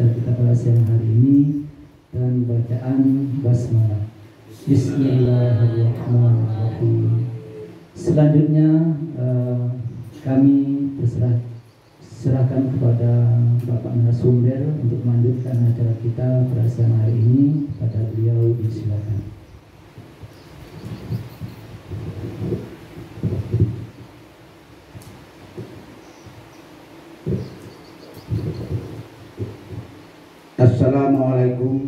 acara kita pada siang hari ini dan bacaan basmalah. Bismillahirrahmanirrahim. Selanjutnya kami serahkan kepada Bapak narasumber untuk melanjutkan acara kita pada siang hari ini. Pada beliau disilakan. Assalamualaikum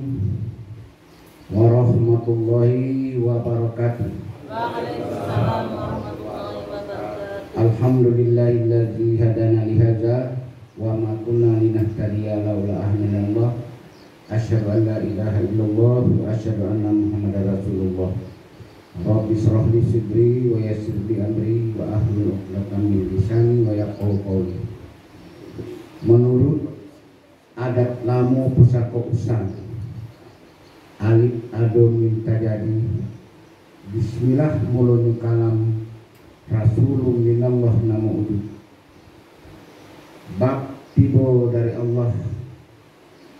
warahmatullahi wabarakatuh. Waalaikumsalam warahmatullahi wabarakatuh. Alhamdulillahilladzi hadana li hadza wa ma kunna linahtadiya laula an hadana. Asyhadu an la ilaha illallah wa asyhadu anna Muhammadar Rasulullah. Rabbi shrah li sadri wa yassir li amri wa ahlul 'uqdatam min lisani wa yafqahu qawli. Menurut adat lamu pusaka usang alif ado minta jadi bismillah mulun kalam rasulun minallah nama udud bab tibo dari Allah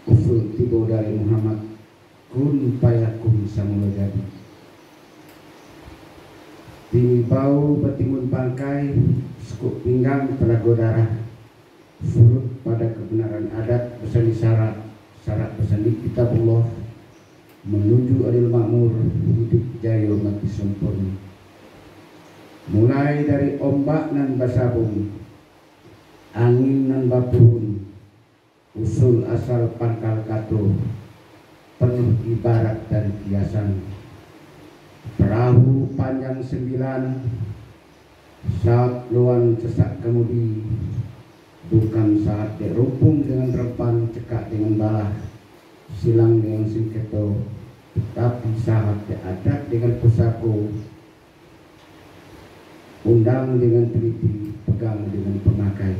usul tibo dari Muhammad kun payakun samula jadi bau betimun bangkai sekuk pinggang telaga darah surut pada kebenaran adat bersani syarat bersani kitabullah menuju adil makmur hidup jaya mati sempurna. Mulai dari ombak nan basabung, angin nan bapurun, usul asal pangkal kato, penuh ibarat dan kiasan. Perahu panjang 9, saat luan sesak kemudi, bukan saat dirumpung dengan repan, cekak dengan balah, silang dengan singketo, tetapi saat diadat dengan pusako, undang dengan teliti, pegang dengan pemakai.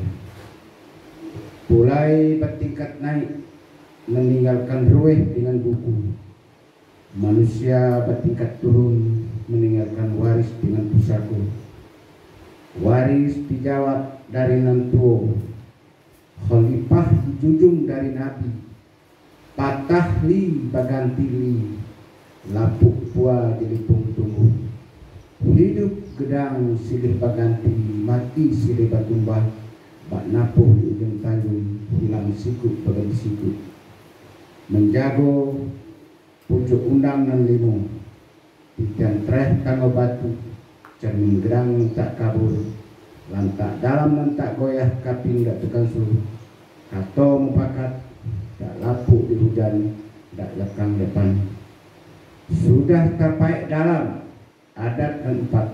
Mulai bertingkat naik, meninggalkan ruweh dengan buku. Manusia bertingkat turun, meninggalkan waris dengan pusako. Waris dijawab dari nantuo, khalifah dijunjung dari nabi, patah li baganti li, lapuk pua dilipung tumbuh, hidup gedang silih baganti, mati silih batumbah, bak napuh di ujung tanjung, hilang sikut baganti sikut, menjago pucuk undang nan limo, ikan treh tangga batu, cermin gedang tak kabur, lantak dalam lantak goyah kaping dak tekan suruh, kato mupakat dak lapuk di hujan, dak lekang depan. Sudah terpaik dalam adat keempat,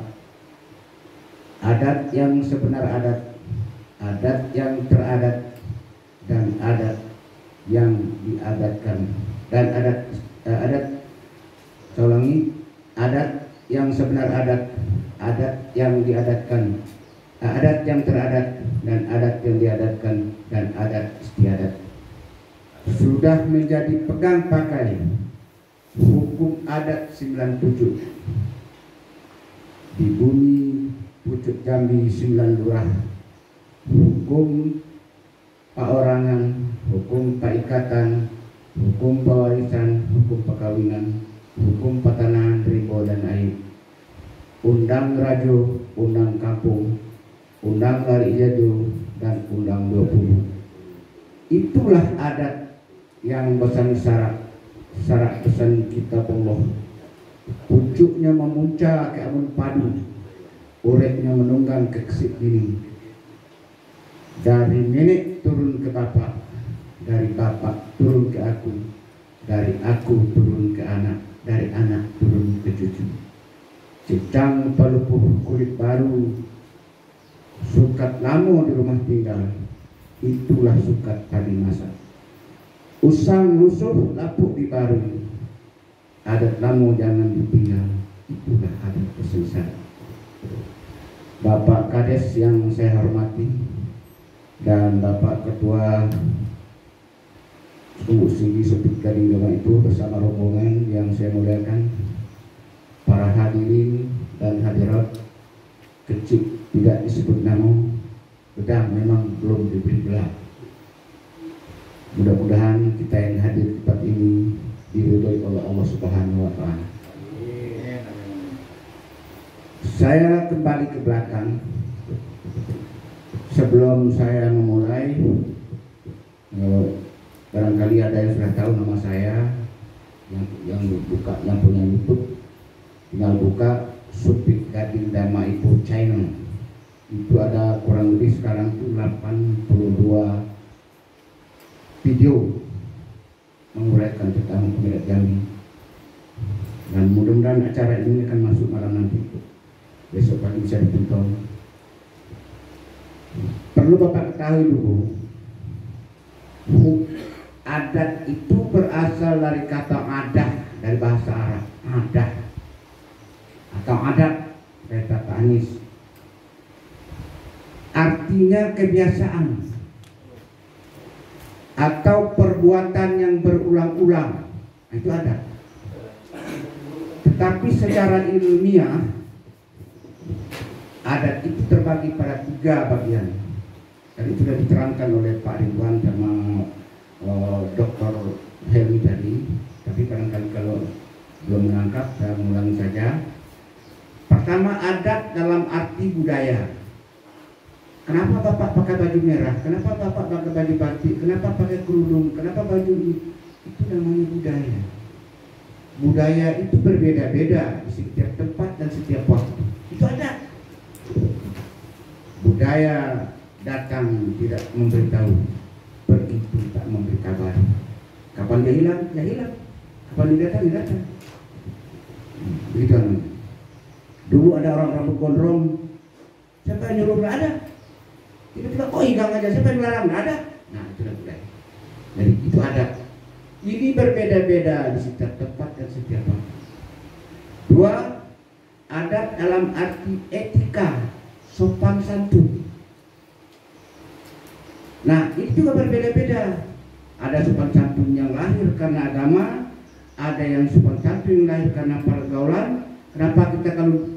adat yang sebenar adat, adat yang teradat, dan adat yang diadatkan, dan adat yang sebenar adat, adat yang diadatkan, adat yang teradat, dan adat yang diadatkan, dan adat istiadat. Sudah menjadi pegang pakai hukum adat 97 di bumi pucuk Jambi 9 lurah, hukum perorangan, hukum peikatan, hukum pewarisan, hukum perkawinan, hukum pertanahan, ribo dan aib, undang rajo, undang kampung, undang lari jadu, dan undang 20. Itulah adat yang pesan syarat pesan kitabullah. Pucuknya memuncak ke amun padu, ureknya menunggang ke kesik dini. Dari nenek turun ke bapak, dari bapak turun ke aku, dari aku turun ke anak, dari anak turun ke cucu. Cecang pelupuh kulit baru, sukat lamo di rumah tinggal, itulah sukat tadi masa. Usang musuh lapuk di baru, adat lamo jangan ditinggal, itulah adat kesensara. Bapak Kades yang saya hormati, dan Bapak Ketua Sungguh Singgi Sepit Gading Gama itu bersama rombongan yang saya muliakan, para hadirin dan hadirat, kecil tidak disebut nama, pedang memang belum diberi gelar. Mudah-mudahan kita yang hadir di tempat ini diridhoi oleh Allah Subhanahu wa Ta'ala. Saya kembali ke belakang. Sebelum saya memulai, barangkali ada yang sudah tahu nama saya, yang punya YouTube, tinggal buka Supik Gading Dharma Ipo Channel. Itu ada kurang lebih sekarang itu 82 video menguraikan tentang Pemirsa Jambi. Dan mudah-mudahan acara ini akan masuk malam nanti, besok pagi bisa ditonton. Perlu Bapak ketahui dulu, adat itu berasal dari kata adah, dari bahasa Arab, adah atau adat, kata Pak Anies, artinya kebiasaan atau perbuatan yang berulang-ulang. Itu adat. Tetapi secara ilmiah, adat itu terbagi pada 3 bagian. Tadi sudah diterangkan oleh Pak Ridwan sama Dr. Helmi tadi. Tapi barangkali kalau belum menangkap, saya mengulangi saja. Pertama, adat dalam arti budaya. Kenapa Bapak pakai baju merah? Kenapa Bapak pakai baju batik? Kenapa pakai kerudung? Kenapa baju ini? Itu namanya budaya. Budaya itu berbeda-beda di setiap tempat dan setiap waktu. Itu adat. Budaya datang tidak memberitahu, pergi tak memberi kabar. Kapan dia hilang? Ya hilang. Kapan dia datang? Ya datang. Begitu. Dulu ada orang rambut gondrong, siapa yang nyuruh? Nggak ada. Tiba-tiba kok hilang aja, siapa yang melarang? Nggak ada. Nah, itu udah budaya. Jadi itu adat. Ini berbeda-beda di setiap tempat dan setiap waktu. 2, adat dalam arti etika, sopan santun. Nah, ini juga berbeda-beda. Ada sopan santun yang lahir karena agama, ada yang sopan santun yang lahir karena pergaulan. Kenapa kita kalau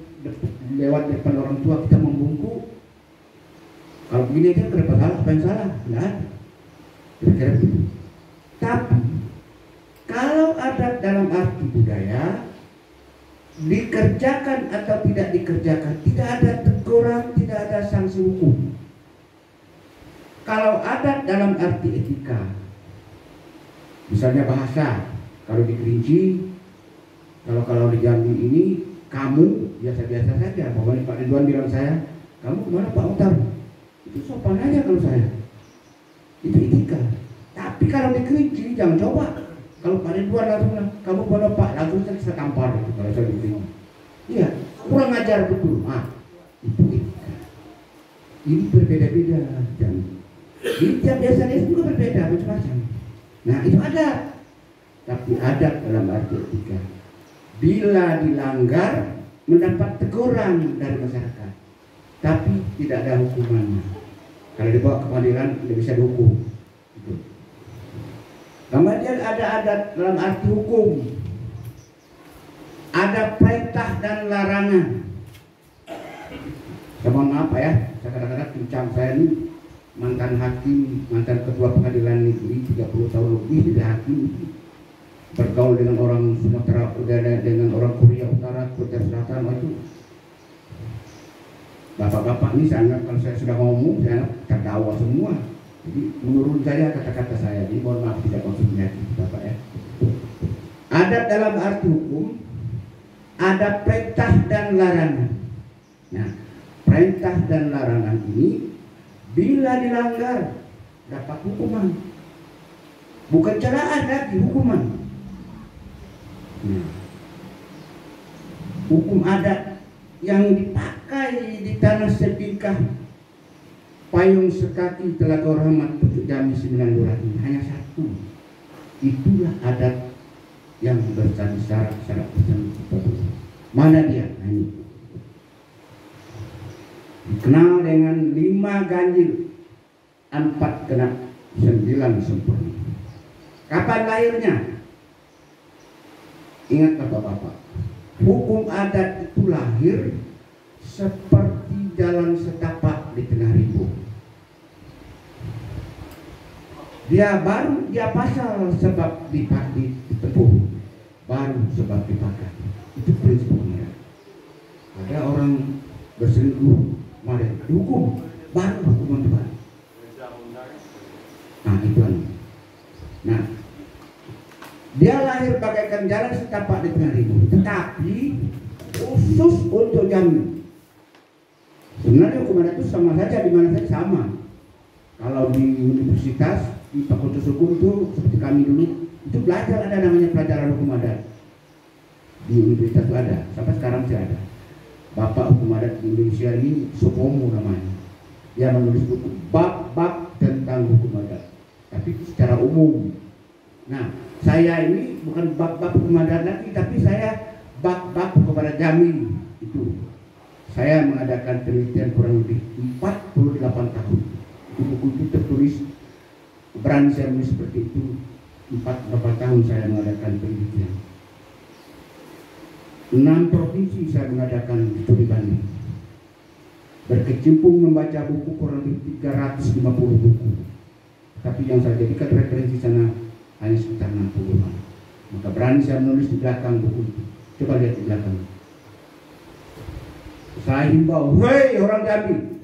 lewat depan orang tua kita membungkuk? Kalau begini aja kenapa salah? Apa yang salah? Nggak ada. Kira-kira begitu. Tapi kalau adat dalam arti budaya, dikerjakan atau tidak dikerjakan, tidak ada teguran, tidak ada sanksi hukum. Kalau adat dalam arti etika, misalnya bahasa, kalau di Kerinci, kalau di Jambi ini, kamu biasa-biasa saja. Pokoknya Pak Ridwan bilang saya, kamu kemana Pak Utar? Itu sopan aja kalau saya. Itu etika. Tapi kalau di Kerinci, jangan coba. Kalau Pak Ridwan langsung bilang, kamu kemana Pak? Langsung saya tampar itu kalau saya di Kerinci. Iya, kurang ajar betul. Itu etika. Ini berbeda-beda. Di tiap desa-desa juga berbeda macam-macam. Nah, itu adat. Tapi adat dalam arti etika. Bila dilanggar mendapat teguran dari masyarakat, tapi tidak ada hukumannya. Kalau dibawa ke pengadilan tidak bisa dihukum. Kemudian ada adat dalam arti hukum. Ada perintah dan larangan. Saya mohon maaf ya, saya kadang-kadang pincang saya ini mantan hakim, mantan ketua pengadilan negeri 30 tahun lebih jadi hakim, bergaul dengan orang Sumatera Utara, dengan orang Korea Utara, Korea Selatan, itu bapak-bapak ini saya anggap kalau saya sudah ngomong, saya anggap terdakwa semua. Jadi menurun saja kata-kata saya. Jadi mohon maaf tidak maksudnya Bapak ya. Adat dalam arti hukum, ada perintah dan larangan. Nah, perintah dan larangan ini bila dilanggar dapat hukuman. Bukan celaan lagi, hukuman. Nah, hukum adat yang dipakai di tanah sebingkah payung sekaki Telaga Rahmat Pucuk Jambi 9 Lurah ini hanya satu. Itulah adat yang bersyarat mana dia? Nah, ini dikenal dengan 5 ganjil, 4 genap, 9 sempurna. Kapan lahirnya? Ingat bapak-bapak, hukum adat itu lahir seperti jalan setapak di tengah ribuan. Dia baru dia pasal sebab ditepuh, baru sebab dipakai. Itu prinsip pengajaran. Ada orang berselingkuh, mari dihukum, baru hukuman Tuhan. Nah itu. Nah, dia lahir bagaikan jalan setapak di tengah ribu, tetapi khusus untuk jamin. Sebenarnya hukum adat itu sama saja di mana saja sama. Kalau di universitas, di fakultas hukum itu seperti kami dulu itu belajar, ada namanya pelajaran hukum adat. Di universitas itu ada, sampai sekarang masih ada. Bapak hukum adat di Indonesia ini Supomo namanya. Dia menulis buku bab-bab tentang hukum adat, tapi secara umum. Nah, saya ini bukan bab-bab hukum adat lagi, tapi saya bab-bab hukum adat jamin itu. Saya mengadakan penelitian kurang lebih 48 tahun. Buku itu tertulis, berani saya menulis seperti itu. 48 tahun saya mengadakan penelitian. 6 provinsi saya mengadakan studi banding. Berkecimpung membaca buku kurang lebih 350 buku. Tapi yang saya jadikan referensi sana hanya sekitar 60-an. Maka berani saya menulis di belakang buku itu. Coba lihat di belakang. Saya himbau, hei orang Jambi,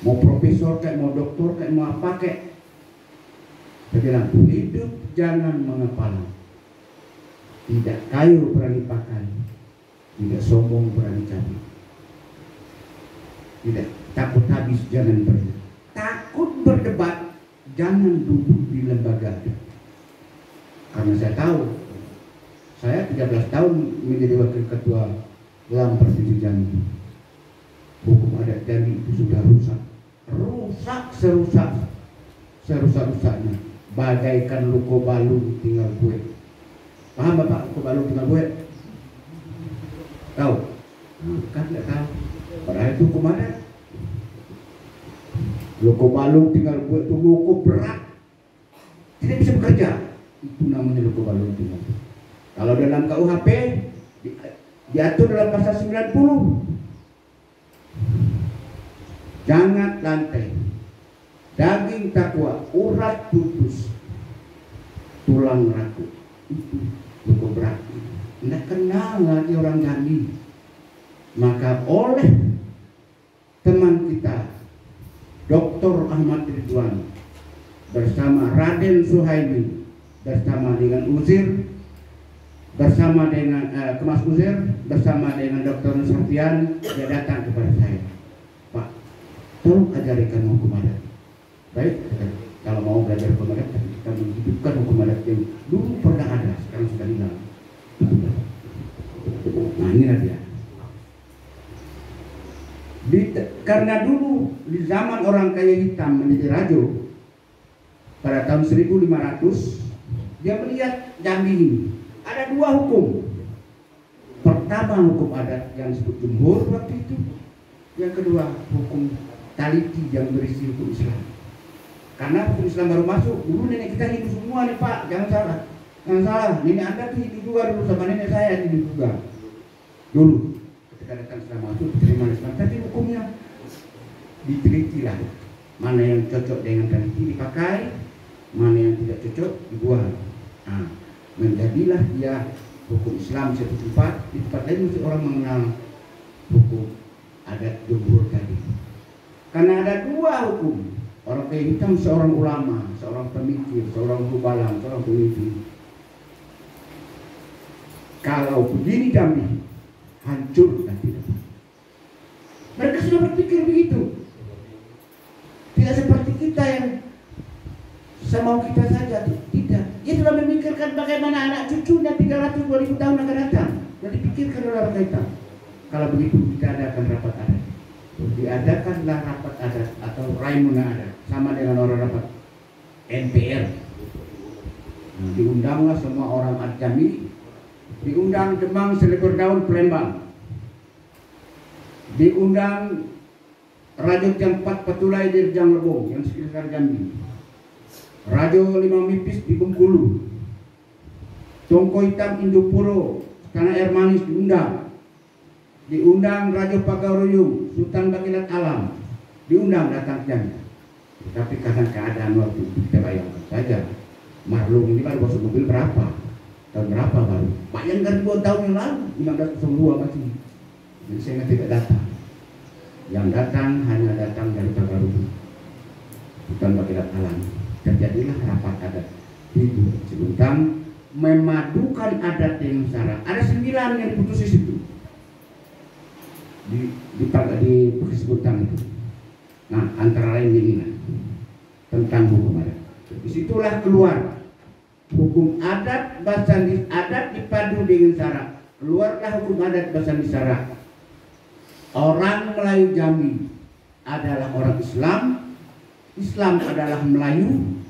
mau profesor kayak, mau doktor kayak, mau apa kayak, saya bilang, hidup jangan mengepala. Tidak kayu berani pakai, tidak sombong berani cabut, tidak takut habis jangan berdebat, takut berdebat jangan duduk di lembaga. Karena saya tahu, saya 13 tahun menjadi wakil ketua dalam Provinsi Jambi. Hukum adat Jambi itu sudah rusak serusak-rusaknya, bagaikan luko balu tinggal kue. Paham Bapak luko balu tinggal kue? Tahu? Kan tidak tahu. Padahal itu hukum adat. Luko balu tinggal kue itu luko berat, tidak bisa bekerja. Itu namanya luko balu tinggal kue. Kalau dalam KUHP diatur dalam pasal 90, jangan lantai, daging takwa, urat putus, tulang rapuh. Itu cukup berat. Tidak kenal lagi orang Jambi. Maka oleh teman kita Dr. Ahmad Ridwan bersama Raden Suhaimi, bersama dengan Uzir, bersama dengan Kemas Uzir, bersama dengan Dr. Nusrafian, dia datang kepada saya, Pak, tolong ajarikan hukum adat. Baik, kalau mau belajar hukum adat, tapi kita menghidupkan hukum adat yang dulu pernah ada, sekarang sudah hilang. Nah inilah dia. Karena dulu di zaman orang kaya hitam menjadi rajo pada tahun 1500, dia melihat Jambi ini ada 2 hukum. Pertama hukum adat yang disebut jumhur waktu itu, yang kedua hukum taliti yang berisi hukum Islam. Karena hukum Islam baru masuk, dulu nenek kita Hindu semua nih Pak, jangan salah. Jangan salah, nenek Anda tuh Hindu juga dulu, sama nenek saya Hindu juga. Dulu ketika datang Islam masuk, terima Islam, tapi hukumnya diteliti lah. Mana yang cocok dengan taliti dipakai, mana yang tidak cocok dibuang. Nah, menjadilah dia hukum Islam satu tempat, di tempat lain mesti orang mengenal hukum adat jumhur tadi. Karena ada 2 hukum. Orang kaya hitam seorang ulama, seorang pemikir, seorang hubalang, seorang pemimpin. Kalau begini Jambi, hancur dan tidak. Mereka sudah berpikir begitu. Tidak seperti kita yang semau kita saja, tidak. Dia sudah memikirkan bagaimana anak cucunya 300-2000 tahun akan datang. Dan dipikirkan oleh orang kita. Kalau begitu kita adakan rapat adat. Diadakanlah rapat adat atau raimuna adat, sama dengan orang rapat NPR. Nah, diundanglah semua orang adat Jambi, diundang Demang, Selebar Daun, Palembang, diundang Rajo Jampat Patulai di Rejang Lebong yang sekitar Jambi, Rajo Lima Mipis di Bengkulu, Tongko Hitam Indopuro, Tanah Air Manis diundang Rajo Pagaroyong, Sultan Bakilat Alam, diundang datang Jambi. Tapi karena keadaan waktu itu kita bayangkan saja, Marlung ini baru masuk mobil berapa? Tahun berapa baru? Bayangkan ribuan tahun yang lalu, 1502 masih. Jadi saya tidak datang. Yang datang hanya datang dari Pagarudu, bukan Bagilat Alam. Terjadilah rapat adat di Cibuntang, memadukan adat dengan sara. Ada 9 yang diputus di situ di Cibuntang itu. Nah, antara lain ini tentang hukum adat. Disitulah keluar hukum adat Basandi adat dipadu dengan sara. Keluarlah hukum adat Basandi sara. Orang Melayu Jambi adalah orang Islam, Islam adalah Melayu,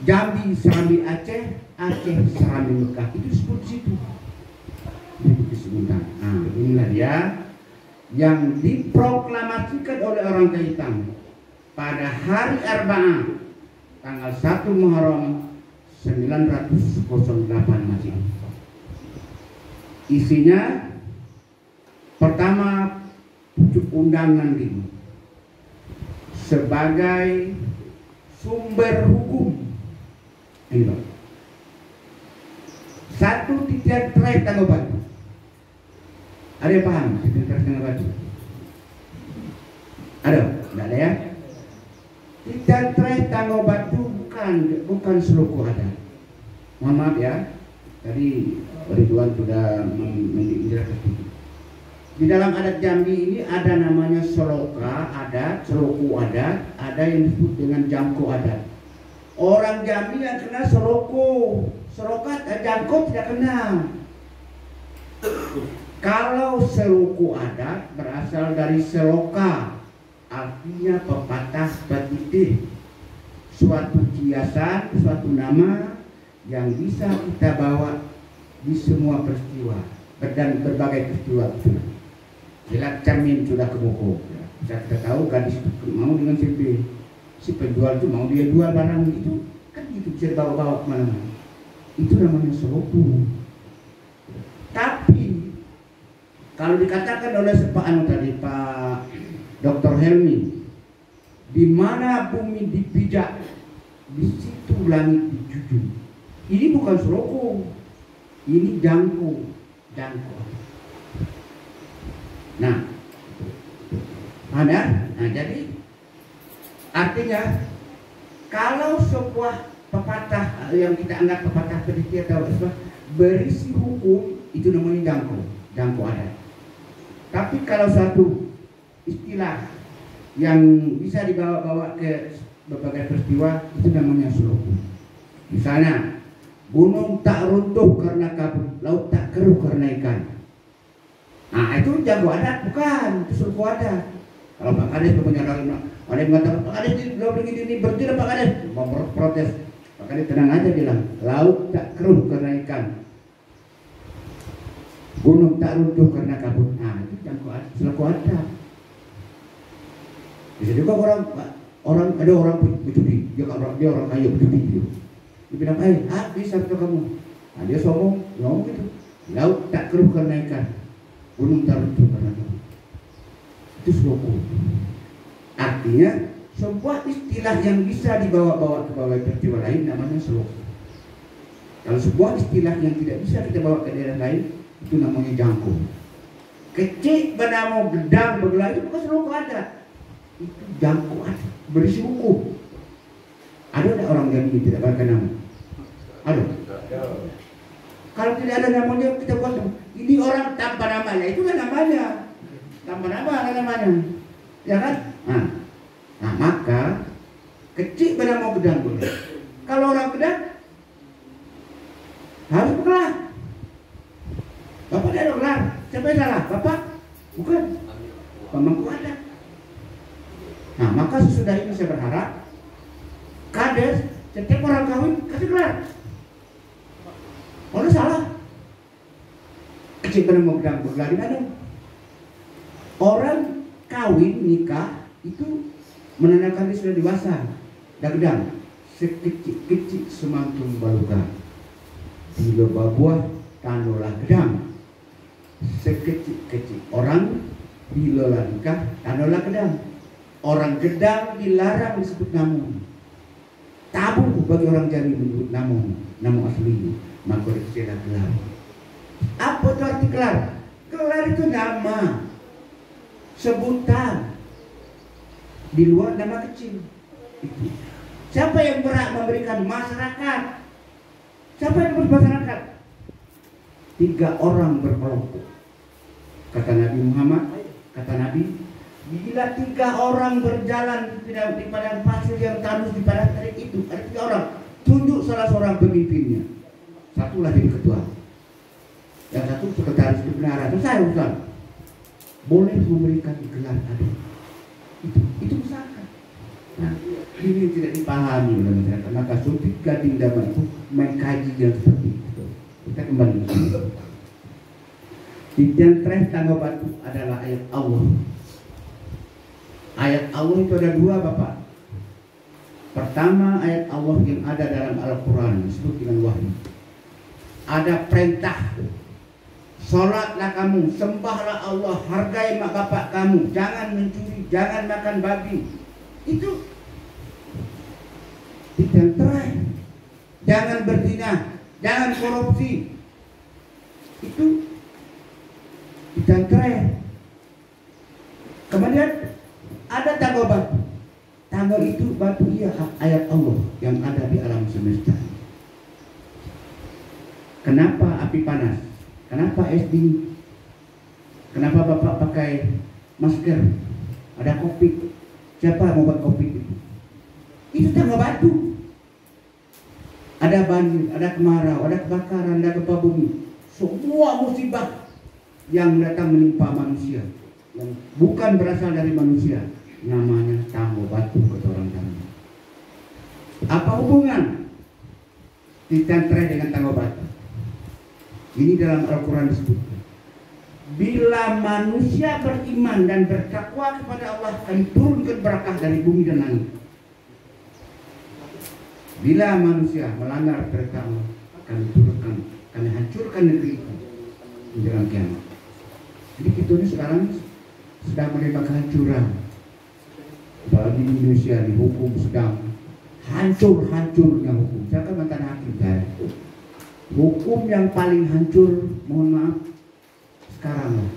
Jambi Serambi Aceh, Aceh Serambi Mekah. Itu disebut situ. Itu disebutkan. Nah, inilah dia yang diproklamasikan oleh orang Kaitang pada hari Arba'ah tanggal 1 Muharram 908 Masehi. Isinya pertama pucuk undangan ini sebagai sumber hukum. Ini Pak. 1 titian terakhir Tangguh Batu. Ada yang paham titian terakhir Tangguh Batu? Ada? Tidak ada ya? Titian terakhir Tangguh Batu bukan seluku adat. Mohon maaf ya. Tadi Ridwan sudah menjelaskan itu. Di dalam adat Jambi ini ada namanya soloka adat, seloku adat, ada yang disebut dengan jangko adat. Orang Jambi yang kenal soloku, seloka, jangko tidak kenal. Kalau seloku adat berasal dari seloka, artinya pepatah petitif, suatu kiasan, suatu nama yang bisa kita bawa di semua peristiwa dan berbagai peristiwa. Jelas cermin sudah kebuku. Bisa kita tahu gadis itu mau dengan si penjual itu mau dia jual barang itu kan itu bisa dibawa-bawa kemana-mana. Itu namanya seloku. Tapi kalau dikatakan oleh tadi Pak Dr. Helmi, di mana bumi dipijak, di situ langit dijunjung. Ini bukan seloku, ini jangko. Nah, jadi artinya kalau sebuah pepatah yang kita anggap pepatah petitif atau berisi hukum, itu namanya jangko adat. Tapi kalau satu istilah yang bisa dibawa-bawa ke berbagai peristiwa, itu namanya seloku. Misalnya, gunung tak runtuh karena kabut, laut tak keruh karena ikan. Nah, itu jangko adat, bukan, itu seloku adat. Kalau Pak Kades punya ada yang mengatakan Pak Kades ini belum begini berhenti Pak Kades, mau protes. Pak Kades tenang aja bilang, laut tak keruh karena ikan, gunung tak runtuh karena kabut. Nah, itu jangko adat, seloku adat. Bisa juga orang ada orang berjudi, dia orang kaya berjudi gitu. Dia bilang, habis harta kamu. Nah, dia ngomong gitu, laut tak keruh karena ikan, gunung tak runtuh karena kabut. Itu seloku. Artinya sebuah istilah yang bisa dibawa-bawa ke bawah peristiwa lain namanya seloku. Kalau sebuah istilah yang tidak bisa kita bawa ke daerah lain, itu namanya jangko. Kecil bernama gedang begelah itu bukan seloku adat, itu jangko adat, berisi hukum. Ada orang yang tidak pakai nama? Ada. Kalau tidak ada namanya kita buat ini orang tanpa namanya, itu kan namanya. Tanpa namanya, ya kan? Nah maka kecil bernama gedang boleh. Kalau orang gedang harus bergelar. Bapak dia ada gelar. Siapa yang salah? Bapak? Bukan. Pemangku adat. Nah maka sesudah ini saya berharap Kades setiap orang kawin kasih gelar. Kalau salah, kecil bernama gedang bergelar di mana? Orang kawin nikah itu menandakan dia sudah dewasa. Dagdang sekecil-kecil semantung baluga, bila babuah tanolah gedang. Sekecil-kecil orang bila nikah tanolah gedang. Orang Gedang dilarang disebut Namong. Tabu bagi orang Jambi menyebut Namong aslinya. Maka istilah gelar. Apa itu arti gelar? Gelar itu nama, sebutan, di luar nama kecil. Itu. Siapa yang berhak memberikan masyarakat? Siapa yang bermasyarakat? 3 orang berkelompok. Kata Nabi Muhammad, kata Nabi, bila 3 orang berjalan di padang pasir yang tandus di padang terik itu, ada 3 orang, tunjuk salah seorang pemimpinnya. Satulah jadi ketua, yang satu sekretaris di penara. Selesai urusan. Boleh memberikan gelar adat. Itu usahakan. Nah, ini tidak dipahami oleh masyarakat. Maka Sultan Gading Daman itu mengkaji yang seperti itu. Kita kembali. Titian Treh Tangga Batu adalah ayat Allah. Ayat Allah itu ada 2, Bapak. Pertama, ayat Allah yang ada dalam Al-Quran disebut dengan wahyu. Ada perintah, sholatlah kamu, sembahlah Allah, hargai mak bapak kamu, jangan mencuri, jangan makan babi. Itu tidak terakhir. Jangan berzina, jangan korupsi. Itu tidak terakhir. Kemudian ada tangga batu. Tangga itu batu, iya, ayat Allah yang ada di alam semesta. Kenapa api panas? Kenapa es dingin? Kenapa Bapak pakai masker? Ada COVID. Siapa mau buat COVID itu? Itu tangga batu. Ada banjir, ada kemarau, ada kebakaran, ada gempa bumi. Semua musibah yang datang menimpa manusia, yang bukan berasal dari manusia, namanya tangga batu kata orang Jambi. Apa hubungan Titian Treh dengan tangga batu? Ini dalam Al-Quran disebutkan. Bila manusia beriman dan bertakwa kepada Allah, akan turunkan berkah dari bumi dan langit. Bila manusia melanggar perintah Allah, kami hancurkan negeri itu menjelang kiamat. Jadi kita ini sekarang sedang menerima kehancuran. Apalagi di Indonesia, di hukum sedang hancur-hancurnya hukum. Saya kan mantan hakim saya. Hukum yang paling hancur, mohon maaf, sekarang loh.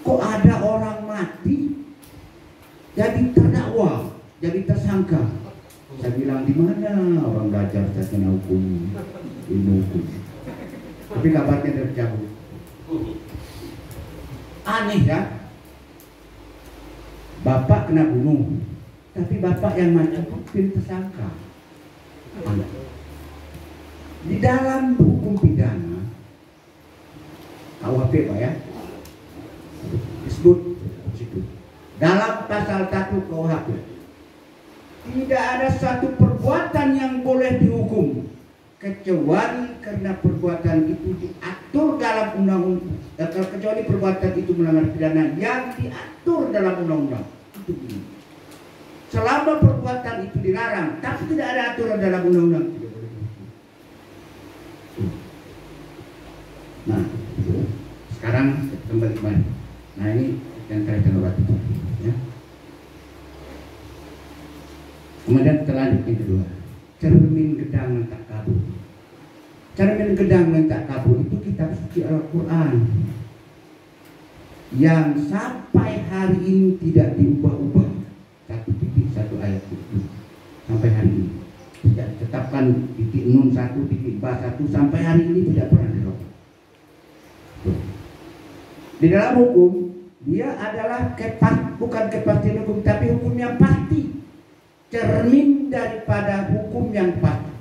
Kok ada orang mati jadi terdakwa, jadi tersangka? Saya bilang, di mana orang belajar saya kena hukum, ilmu hukum? Tapi kabarnya tercabut. Aneh ya. Bapak kena bunuh, tapi bapak yang mati pun tersangka. Aneh. Di dalam hukum pidana KUHP Pak ya, disebut situ dalam pasal 1 KUHP, tidak ada satu perbuatan yang boleh dihukum kecuali karena perbuatan itu diatur dalam undang-undang, kecuali perbuatan itu melanggar pidana yang diatur dalam undang-undang. Itu begini. Selama perbuatan itu dilarang tapi tidak ada aturan dalam undang-undang, nah, sekarang kembali. Nah, ini yang kaitan obat itu, ya. Kemudian kita lanjut yang kedua, cermin gedang lentak kabur. Cermin gedang lentak kabur itu kitab suci Al-Quran yang sampai hari ini tidak diubah-ubah. 1 ayat itu sampai hari ini tidak ditetapkan titik nun 1, titik ba 1, sampai hari ini tidak pernah dirubah. Di dalam hukum dia adalah bukan kepastian hukum, tapi hukum yang pasti, cermin daripada hukum yang pasti.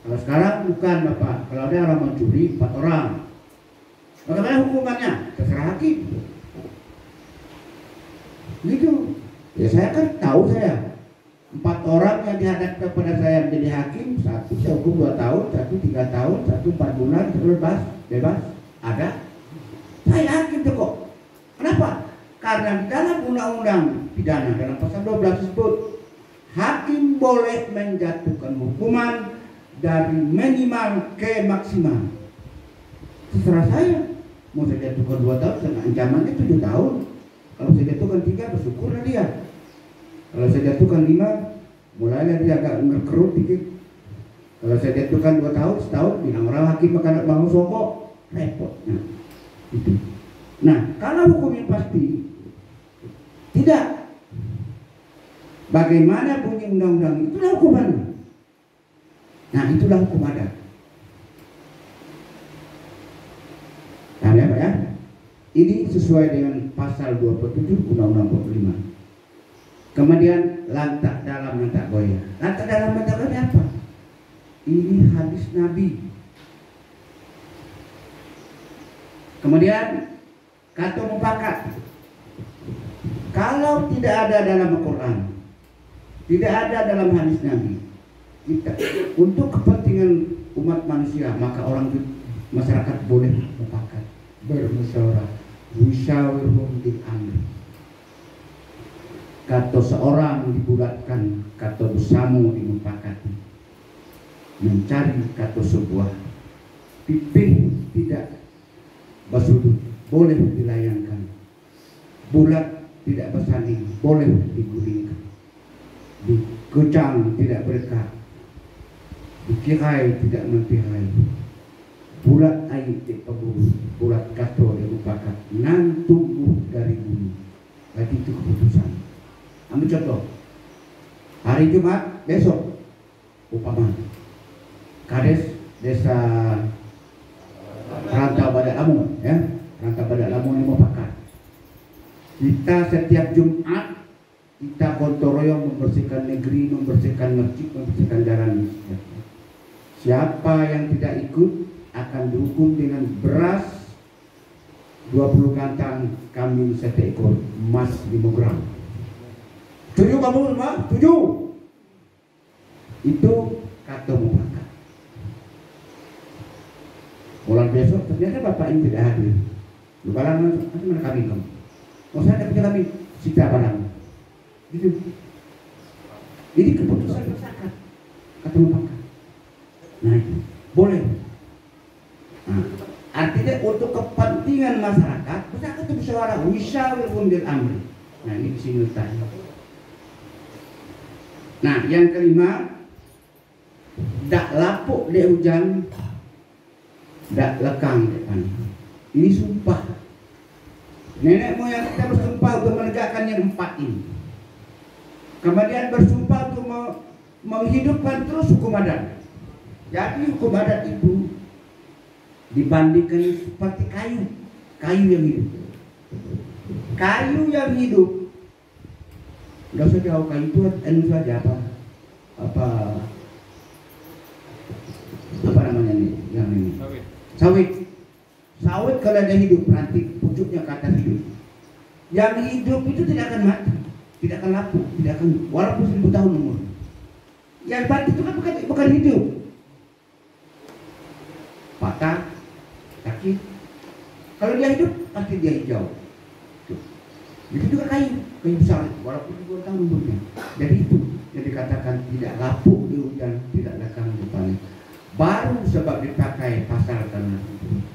Kalau sekarang bukan Bapak, kalau ada orang mencuri 4 orang, bagaimana hukumannya? Terserah hakim. Gitu. Ya saya kan tahu 4 orang yang dihadap kepada saya menjadi hakim, 1 saya hukum 2 tahun, 1 3 tahun, 1 4 bulan, bebas. Ada. Saya hakim tuh kok. Kenapa? Karena di dalam undang-undang pidana dalam pasal 12 disebut hakim boleh menjatuhkan hukuman dari minimal ke maksimal. Terserah saya. Mau saya jatuhkan 2 tahun, ancamannya 7 tahun. Kalau saya jatuhkan 3, bersyukurlah dia. Kalau saya jatuhkan 5, mulainya dia agak ngerkerut dikit. Kalau saya jatuhkan 2 tahun, setahun, bilang orang hakim akan bangun sokok, repot. Nah, itu. Nah, kalau hukumnya pasti, tidak. Bagaimana bunyi undang-undang, itulah hukumannya. Nah, itulah hukum adat. Nah, ya Pak ya. Ini sesuai dengan pasal 27 Undang-Undang 45. Kemudian lantak dalam lantak goyah. Lantak dalam lantak goyah apa? Ini hadis Nabi. Kemudian kata mufakat. Kalau tidak ada dalam Al-Quran, tidak ada dalam hadis Nabi, kita untuk kepentingan umat manusia, maka masyarakat boleh mufakat, bermusyawarah, musyawirhum bil amr. Kata seorang dibulatkan, kata bersama dimufakati. Mencari kata sebuah pipih tidak bersudut, boleh dilayangkan. Bulat tidak bersanding, boleh digulingkan. Dikecang tidak berkah, dikirai tidak mempihai. Bulat air dipeburu, bulat kata dimufakat, nan tumbuh dari bumi. Berarti itu keputusan. Ambil contoh, hari Jumat besok, umpama Kades Desa Rantau Badak Lamun, ya, Rantau Badak Lamun ini mufakat. Kita setiap Jumat kita gotong royong membersihkan negeri, membersihkan masjid, membersihkan jalan. Siapa yang tidak ikut akan dihukum dengan beras 20 kantang, kambing 1 ekor, emas 5 gram. Setuju kamu semua? Setuju? Itu kata mufakat. Bulan besok ternyata bapak ini tidak hadir. Lebaran nanti mana kambing kamu? Oh saya tidak punya kambing, sita barang. Gitu. Ini keputusan masyarakat. Kata mufakat. Nah itu boleh. Nah, artinya untuk kepentingan masyarakat, masyarakat itu musyawarah, musyawirhum bil amr. Nah ini di sini letaknya. Nah, yang kelima, dak lapuk di hujan, dak lekang depan. Ini sumpah. Nenek moyang kita bersumpah untuk menegakkan yang 4 ini. Kemudian bersumpah untuk menghidupkan terus hukum adat. Jadi hukum adat itu dibandingkan seperti kayu yang hidup. Kayu yang hidup. Tidak usah jauh kayu itu saja apa namanya ini yang ini sawit kalau ada hidup nanti pucuknya ke atas hidup. Yang hidup itu tidak akan mati, tidak akan lapuk, tidak akan walaupun 1000 tahun umur. Yang mati itu kan bukan hidup, patah, sakit. Kalau dia hidup pasti dia hijau. Itu juga kayu besar walaupun 2 tahun umurnya. Jadi itu yang dikatakan tidak lapuk di hujan, tidak lekang di panen. Baru sebab dipakai pasal karena itu.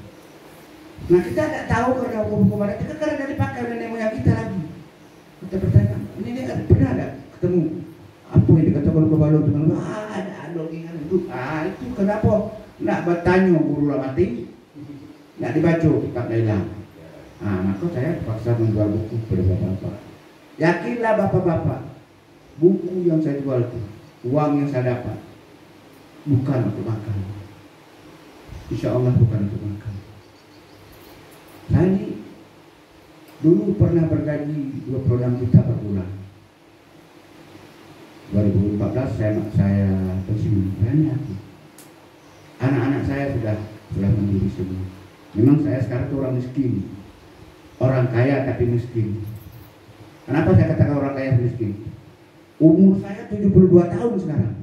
Nah kita tidak tahu karena hukum adat itu karena dipakai oleh nenek moyang kita lagi. Kita bertanya, ini pernah ada ketemu apa yang dikatakan ke balon dengan ada dogingan itu. Itu kenapa? Nak bertanya guru mati, nak dibaca kitab hilang. Maka saya paksa menjual buku kepada bapak-bapak. Yakinlah bapak-bapak, buku yang saya jual itu, uang yang saya dapat, bukan untuk makan. Insya Allah bukan untuk makan. Saya ini dulu pernah bergaji 26 juta per bulan. 2014 saya pensiun. Anak-anak saya sudah mandiri semua. Memang saya sekarang itu orang miskin. Orang kaya tapi miskin. Kenapa saya katakan orang kaya miskin? Umur saya 72 tahun sekarang.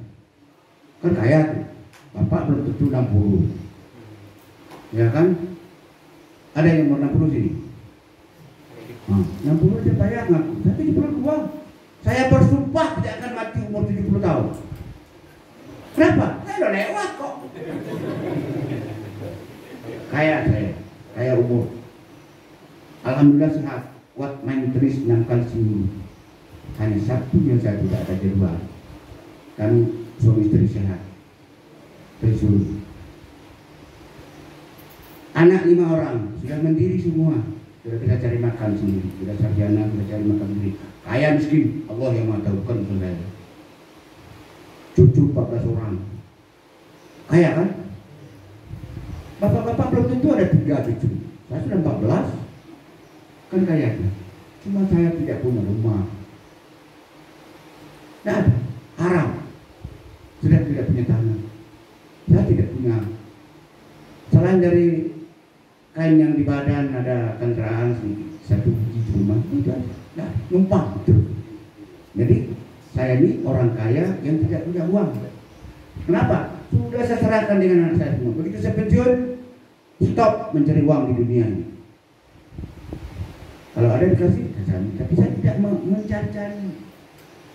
Kan kaya tuh. Bapak belum tentu 60. Ya kan? Ada yang umur 60 sini? 60 dia bayar ngaku. Tapi 72. Saya bersumpah tidak akan mati umur 70 tahun. Kenapa? Saya udah lewat kok. Kaya saya. Kaya umur. Alhamdulillah sehat, kuat main tenis dan kalsium. Hanya satu yang saya tidak ada jadwal. Kami suami istri sehat, tersuruh. Anak 5 orang sudah mandiri semua. Sudah kita cari makan sendiri, sudah sarjana, sudah cari makan sendiri. Kaya miskin, Allah yang maha tahu, bukan saya. Cucu 14 orang. Kaya kan? Bapak-bapak belum tentu ada 3 cucu. Saya sudah 14. Kan kaya. Cuma saya tidak punya rumah. Tidak ada. Haram. Sudah tidak punya tanah. Saya tidak punya. Selain dari kain yang di badan ada kendaraan sedikit, 1 biji di rumah, itu aja. Nah, numpang terus. Jadi saya ini orang kaya yang tidak punya uang. Kenapa? Sudah saya serahkan dengan anak saya semua. Begitu saya pensiun, stop mencari uang di dunia ini. Kalau ada dikasih, tapi saya tidak mencari-cari.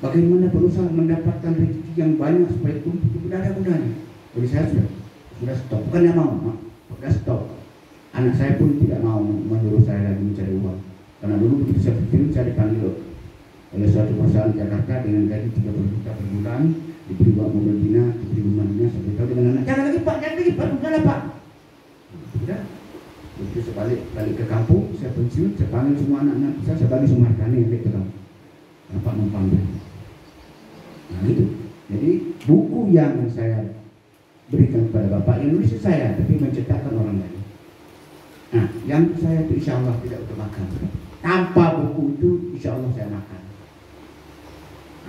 Bagaimana berusaha mendapatkan rezeki yang banyak supaya itu tidak ada gunanya. Jadi saya sudah stop. Bukan yang mau, sudah stop. Anak saya pun tidak mau menyuruh saya lagi mencari uang. Karena dulu begitu saya pensiun, saya dipanggil oleh suatu perusahaan Jakarta dengan gaji 30 juta per bulan, diberi uang mobil dinas, diberi rumah dinas, sampai tahu dengan anak. Jangan lagi Pak, udahlah Pak. Sudah. Begitu balik ke kampung, saya pensiun, saya panggil semua anak-anak saya bagi semua hartanya yang ke kampung. Bapak numpang dia. Nah itu. Jadi buku yang saya berikan kepada Bapak yang nulis saya, tapi mencetakkan orang lain. Nah, yang saya itu insya Allah tidak untuk makan. Tanpa buku itu insya Allah saya makan.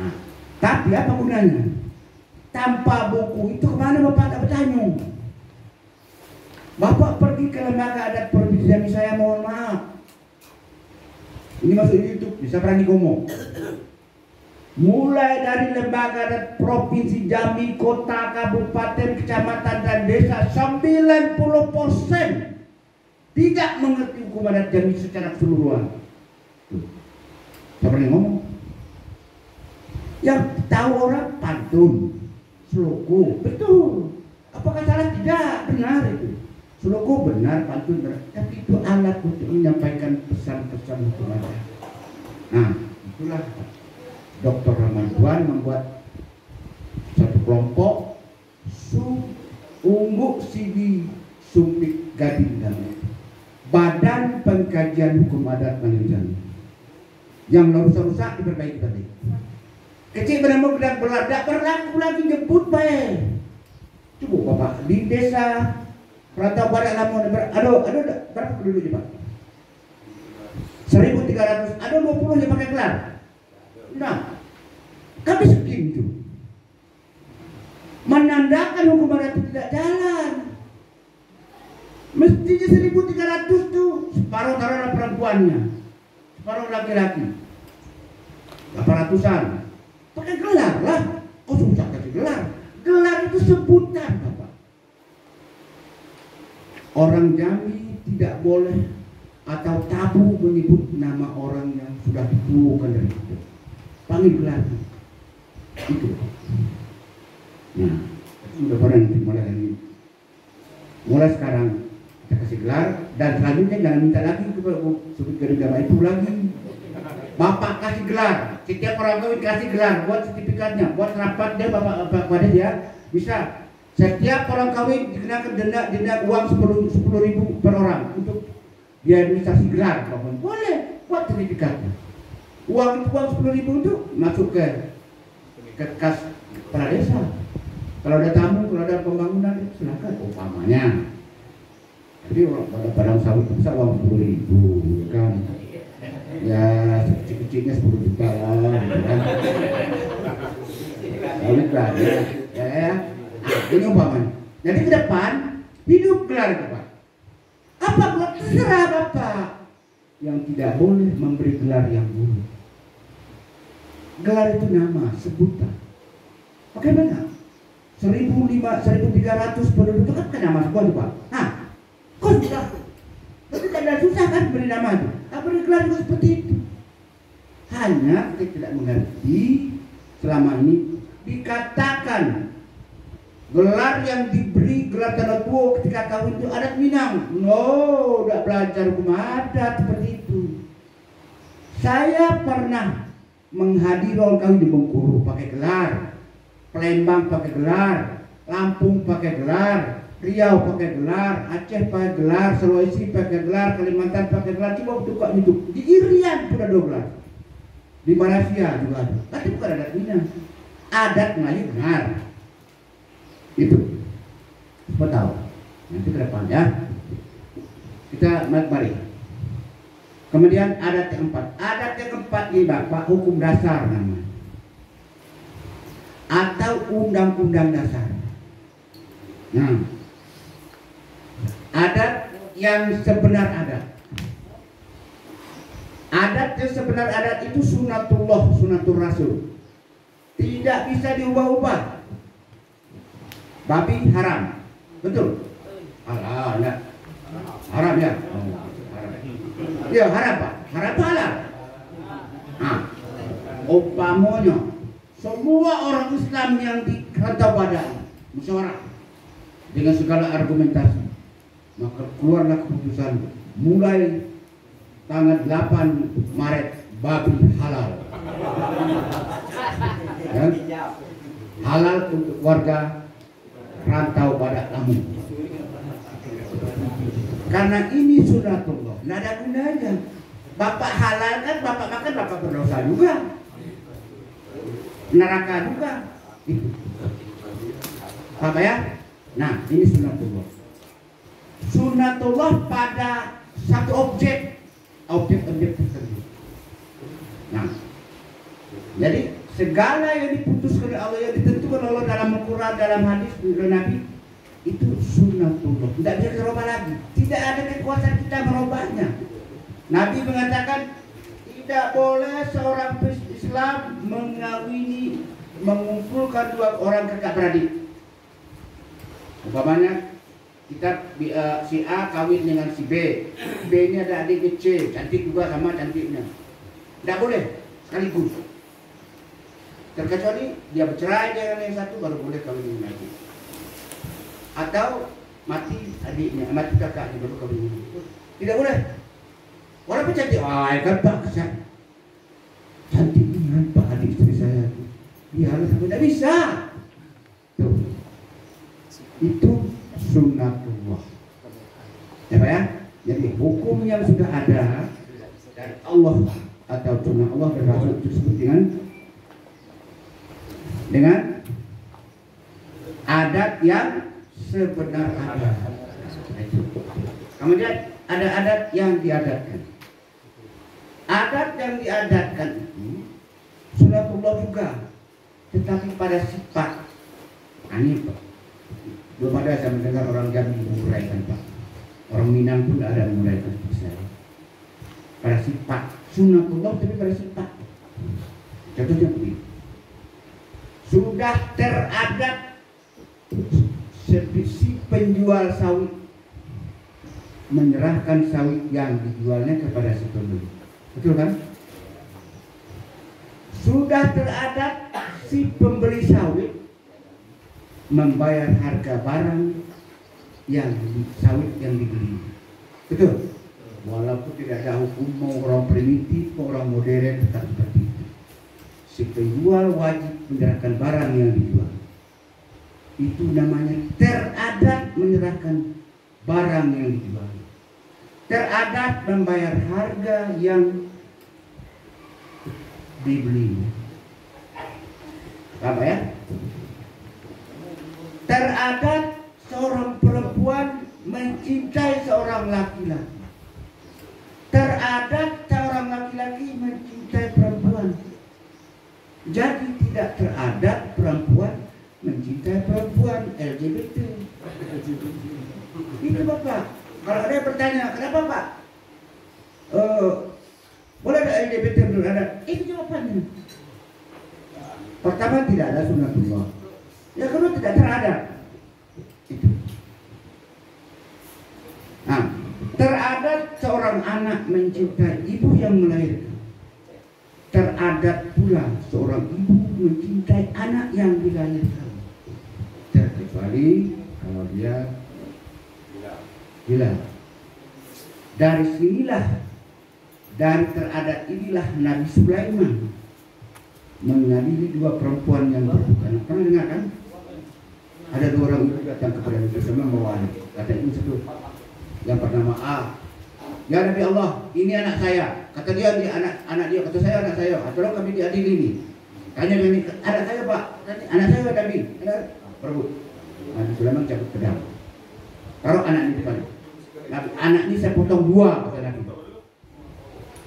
Nah, tapi apa gunanya? Tanpa buku itu kemana Bapak tak bertanya? Bapak pergi ke lembaga adat Provinsi Jambi, saya mohon maaf. Ini masuk YouTube, bisa berani ngomong. Mulai dari lembaga adat Provinsi Jambi, kota, kabupaten, kecamatan, dan desa, 90% tidak mengerti hukum adat Jambi secara keseluruhan. Saya berani ngomong. Yang tahu orang pantun, sloku, betul. Apakah salah? Tidak, benar itu. Sloku benar, pantun benar. Tapi itu alat untuk menyampaikan pesan-pesan hukum adat. Nah, itulah Dr. Rahman Tuan membuat satu kelompok Ungguk Sidi Sumpik Gading dan Badan Pengkajian Hukum Adat Mandiri. Yang rusak-rusak diperbaiki tadi. Kecil benar-benar tidak berlaku lagi jemput baik. Coba Bapak di desa Perantau Badak Lampung, aduh berapa penduduk Pak? 1.300, ada 20 yang pakai gelar. Nah, kami segitu. Menandakan hukum adat itu tidak jalan. Mestinya 1.300 tuh separuh taruhlah perempuannya, separuh laki-laki, 800-an. Pakai gelar lah. Kok susah kasih gelar? Gelar itu sebutan Bapak. Orang Jambi tidak boleh atau tabu menyebut nama orang yang sudah dituakan dari itu. Panggil gelar itu. Nah, sudah pernah mulai sekarang kita kasih gelar, dan selanjutnya jangan minta lagi kepada Subit Gading itu lagi. Bapak kasih gelar, setiap orang kawin kasih gelar, buat sertifikatnya, buat rapatnya Bapak pada dia bisa. Setiap orang kawin dikenakan denda uang 10.000 per orang untuk dia administrasi gelar. Boleh buat sertifikatnya. Uang 10.000 itu masuk ke kas kepala desa. Kalau ada tamu, kalau ada pembangunan, silakan umpamanya. Jadi pada sawit besar uang 10.000 kan. Ya kecil-kecilnya 10 juta lah, gitu kan. Sawit lah ya. Ini umpamanya. Jadi ke depan hidup gelar itu Pak. Apa gelar? Terserah Bapak. Yang tidak boleh memberi gelar yang buruk. Gelar itu nama, sebutan. Bagaimana? 1.300 penduduk itu kan nama semua itu Pak. Nah, kok susah? Tapi tidak susah kan beri nama itu. Beri gelar juga seperti itu. Hanya kita tidak mengerti selama ini dikatakan gelar yang diberi gelar tanda tua ketika kawin itu adat Minang. No, udah belajar hukum adat seperti itu. Saya pernah menghadiri orang kawin di Bengkulu pakai gelar, Palembang pakai gelar, Lampung pakai gelar, Riau pakai gelar, Aceh pakai gelar, Sulawesi pakai gelar, Kalimantan pakai gelar. Coba buka YouTube. Di Irian pun ada 12. Di Malaysia juga ada. Tapi bukan adat Minang. Adat Melayu benar. Itu. Semua tahu. Nanti ke depan ya. Kita mari. Kemudian adat yang keempat. Adat yang keempat ini Bapak hukum dasar namanya. Atau undang-undang dasar. Nah, adat yang sebenar adat. Adat yang sebenar adat itu sunatullah, sunatul rasul. Tidak bisa diubah-ubah. Babi haram. Betul? Halal ya. Haram ya. Ya haram Pak. Haram itu halal. Nah, umpamanya semua orang Islam yang di Rantau Badan musyawarah dengan segala argumentasi, maka keluarlah keputusan mulai tanggal 8 Maret babi halal. Ya? Halal untuk warga Rantau Badak Lampung. Karena ini sunatullah, tidak ada gunanya. Bapak halal kan, bapak makan, bapak berdosa juga, neraka juga. Itu. Apa ya? Nah, ini sunatullah. Sunatullah pada satu objek tertentu. Nah, jadi segala yang diputuskan oleh Allah, yang ditentukan oleh Allah dalam Al-Quran, dalam hadis dari Nabi, itu sunnatullah. Tidak bisa dirubah lagi. Tidak ada kekuasaan kita merubahnya. Nabi mengatakan tidak boleh seorang Islam mengumpulkan dua orang kakak beradik. Umpamanya kita si A kawin dengan si B. B ini ada adik C, cantik juga sama cantiknya. Tidak boleh sekaligus. Terkecuali dia bercerai dengan yang satu baru boleh kawin dengan lagi. Atau mati adiknya, mati kakaknya baru kawin. Tidak boleh. Walaupun cantik, kan Pak cantik ini Pak adik istri saya. Dia harus tidak bisa. Tuh. Itu sunnatullah. Ya Pak ya? Jadi hukum yang sudah ada dari Allah atau sunnah Allah dan Rasul itu disebut dengan adat yang sebenar adat. Kemudian ada adat yang diadatkan. Adat yang diadatkan itu sunatullah juga, tetapi pada sifat. Ini Pak. Belum ada saya mendengar orang Jambi menguraikan Pak. Orang Minang pun ada menguraikan seperti saya. Pada sifat sunatullah tapi pada sifat. Contohnya begini. Sudah teradat si penjual sawit menyerahkan sawit yang dijualnya kepada si pembeli. Betul kan? Sudah teradat si pembeli sawit membayar harga barang yang sawit yang dibeli. Betul? Walaupun tidak ada hukum mau orang primitif, mau orang modern, tetap seperti itu. Si penjual wajib menyerahkan barang yang dijual. Itu namanya teradat menyerahkan barang yang dijual. Teradat membayar harga yang dibeli. Apa ya? Teradat seorang perempuan mencintai seorang laki-laki. Teradat seorang laki-laki mencintai perempuan. Jadi tidak teradat perempuan mencintai perempuan LGBT. Itu Bapak. Kalau ada yang bertanya, kenapa Pak? Boleh ada LGBT menurut adat? Itu jawabannya. Pertama tidak ada sunatullah. Yang kedua tidak teradat. Itu. Nah, teradat seorang anak mencintai ibu yang melahirkan. Teradat pula seorang ibu mencintai anak yang dilahirkan. Terkecuali kalau dia gila. Dari sinilah, dari teradat inilah Nabi Sulaiman mengadili dua perempuan yang berbuka. Pernah dengar kan? Ada dua orang itu datang kepada Nabi bersama membawa anak. Kata itu satu yang bernama A. Ya Nabi Allah, ini anak saya. Kata dia anak dia. Kata saya anak saya. Tolong kami diadili ini. Tanya Nabi, anak saya Pak. Anak saya Nabi. Perebut. Nabi Sulaiman cabut pedang. Taruh anak ini depan. Anak ini saya potong dua, kata Nabi.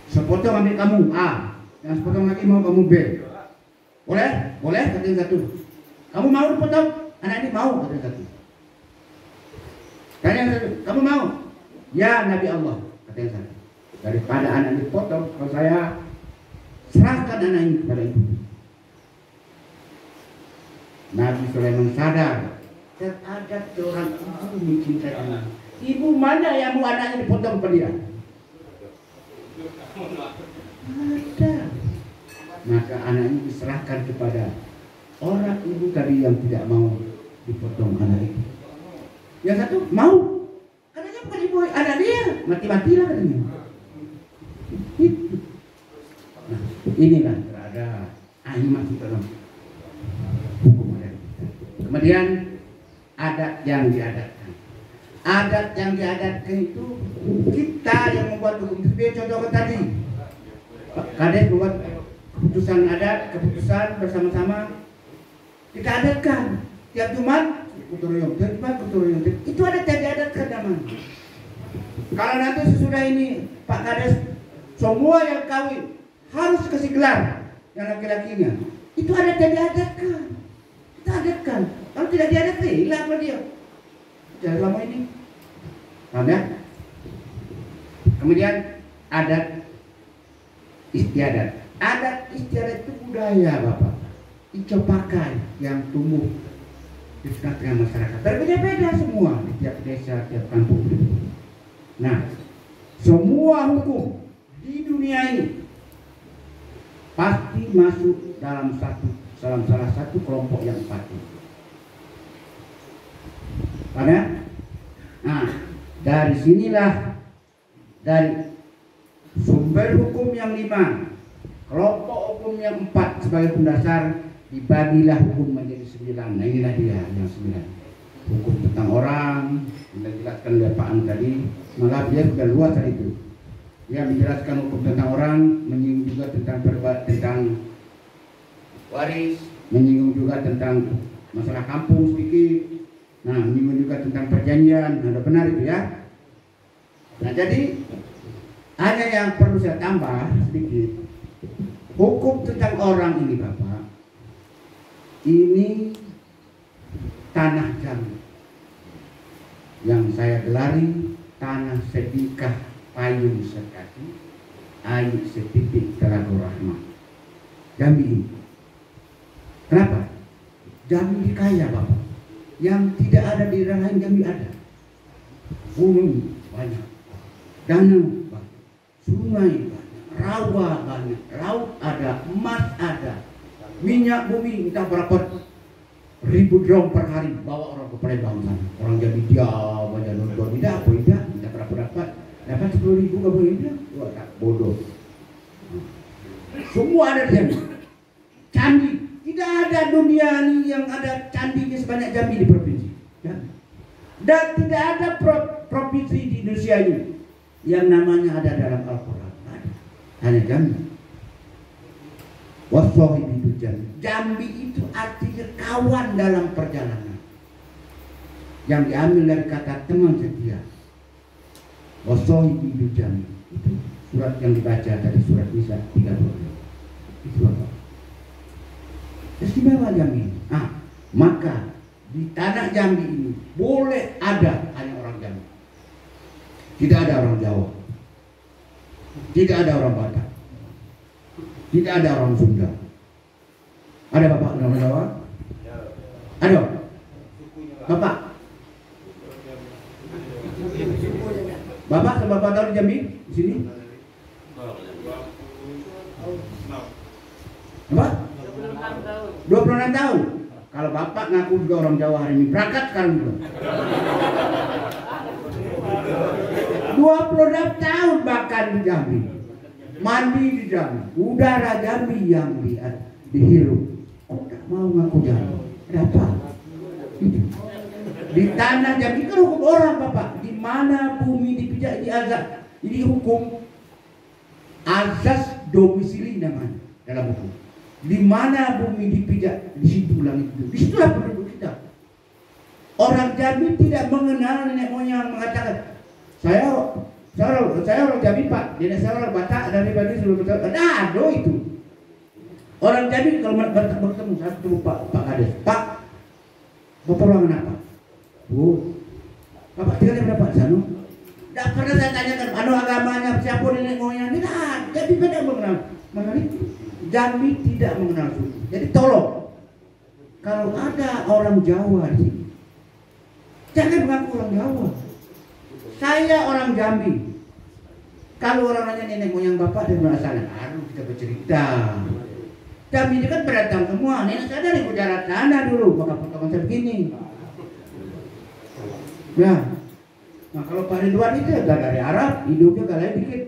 Sepotong ambil kamu A, yang sepotong lagi mau kamu B. Boleh? Boleh, kata yang satu. Kamu mau dipotong? Anak ini mau, kata yang satu. Tanya yang satu, kamu mau? Ya Nabi Allah, kata yang satu. Daripada anak ini dipotong, kalau saya serahkan anak ini kepada ibu. Nabi Sulaiman sadar terhadap seorang ibu mencintai anak. Ibu mana yang mau anaknya dipotong ke dia? Ada. Maka anak ini diserahkan kepada orang ibu tadi yang tidak mau dipotong anak itu. Yang satu mau. Anaknya bukan ibu, anak dia. Mati-matilah katanya. Itu. Nah, inilah berada masih dalam hukum adat. Kemudian adat yang diadatkan. Adat yang diadatkan itu kita yang membuat hukum. Seperti contohkan tadi, Kades membuat keputusan adat, keputusan bersama-sama kita adatkan. Tiap Jumat kuturuyung, tiap Jumat kuturuyung. Itu adat yang diadatkan namanya. Kalau nanti sesudah ini Pak Kades semua yang kawin harus kasih gelar yang laki-lakinya. Itu adat yang diadatkan. Kita adatkan. Kalau tidak diadatkan, hilang dia. Jangan selama ini. Paham ya? Kemudian adat istiadat. Adat istiadat itu budaya Bapak. Icau pakai yang tumbuh di tengah masyarakat. Berbeda-beda semua di tiap desa, tiap kampung. Nah, semua hukum di dunia ini pasti masuk dalam salah satu kelompok yang patuh. Karena, nah, dari sinilah dari sumber hukum yang 5, kelompok hukum yang 4 sebagai pendasar dibagilah hukum menjadi 9. Nah inilah dia yang 9. Hukum tentang orang, sudah dijelaskan oleh Pak Ang tadi, malah dia sudah luas tadi itu. Dia menjelaskan hukum tentang orang, menyinggung juga tentang waris, menyinggung juga tentang masalah kampung sedikit. Nah, menyinggung juga tentang perjanjian. Nah, benar itu ya. Nah, jadi hanya yang perlu saya tambah sedikit. Hukum tentang orang ini Bapak, ini tanah Jambi yang saya gelari tanah sedikah payung sekati, air setitik telaga rahmat. Jambi ini. Kenapa? Jambi kaya Bapak. Yang tidak ada di daerah lain Jambi ada. Gunung banyak, danau banyak, sungai banyak, rawa banyak, laut ada, emas ada, minyak bumi entah berapa ribu drum per hari bawa orang ke Palembang sana. Orang Jambi diam aja nonton, tidak apa tidak, minta berapa dapat 10.000 gak boleh tidak, wah tak bodoh. Semua ada di Jambi. Candi. Tidak ada dunia ini yang ada candinya sebanyak Jambi di provinsi. Ya. Dan tidak ada provinsi di Indonesia ini yang namanya ada dalam Al-Quran. Hanya Jambi. Wasohibi itu Jambi. Jambi itu artinya kawan dalam perjalanan. Yang diambil dari kata teman setia. Wasohibi itu Jambi. Itu surat yang dibaca dari surat Nisa 30. Itu apa? Istimewa Jambi. Maka di tanah Jambi ini boleh ada hanya orang Jambi. Tidak ada orang Jawa. Tidak ada orang Batak. Tidak ada orang Sunda. Ada Bapak orang Jawa? Ada. Bapak. Bapak seberapa tahun di Jambi? Di sini? Apa? 26 tahun. Kalau Bapak ngaku juga orang Jawa hari ini, berangkat sekarang juga. 26 tahun bahkan di Jambi. Mandi di Jambi. Udara Jambi yang dihirup. Kok tak mau ngaku Jambi? Ada apa? Itu. Di tanah Jambi kan hukum orang Bapak. Di mana bumi dipijak di azab. Ini hukum azas domisili namanya dalam hukum. Di mana bumi dipijak, di situ langit itu. Di situlah penduduk kita. Orang Jambi tidak mengenal nenek moyang mengatakan saya orang Jambi Pak, nenek saya orang Batak dari Bali sebelum bertahun. Ada itu. Orang Jambi kalau bertemu satu Pak Kades, Pak, Bapak orang apa? Bu, Bapak tinggalnya berapa di sana? Tidak pernah saya tanyakan, agamanya siapa nenek moyang. Tidak, Jambi tidak mengenal. Jambi tidak mengenal suku. Jadi tolong, kalau ada orang Jawa di sini, jangan mengaku orang Jawa. Saya orang Jambi. Kalau orang nanya nenek moyang Bapak dari mana sana, aduh kita bercerita. Jambi ini kan berdatang semua. Nenek saya dari Gujarat sana dulu, maka potongan saya begini. Ya, nah kalau Pak Ridwan itu agak dari Arab, hidupnya agak lain dikit.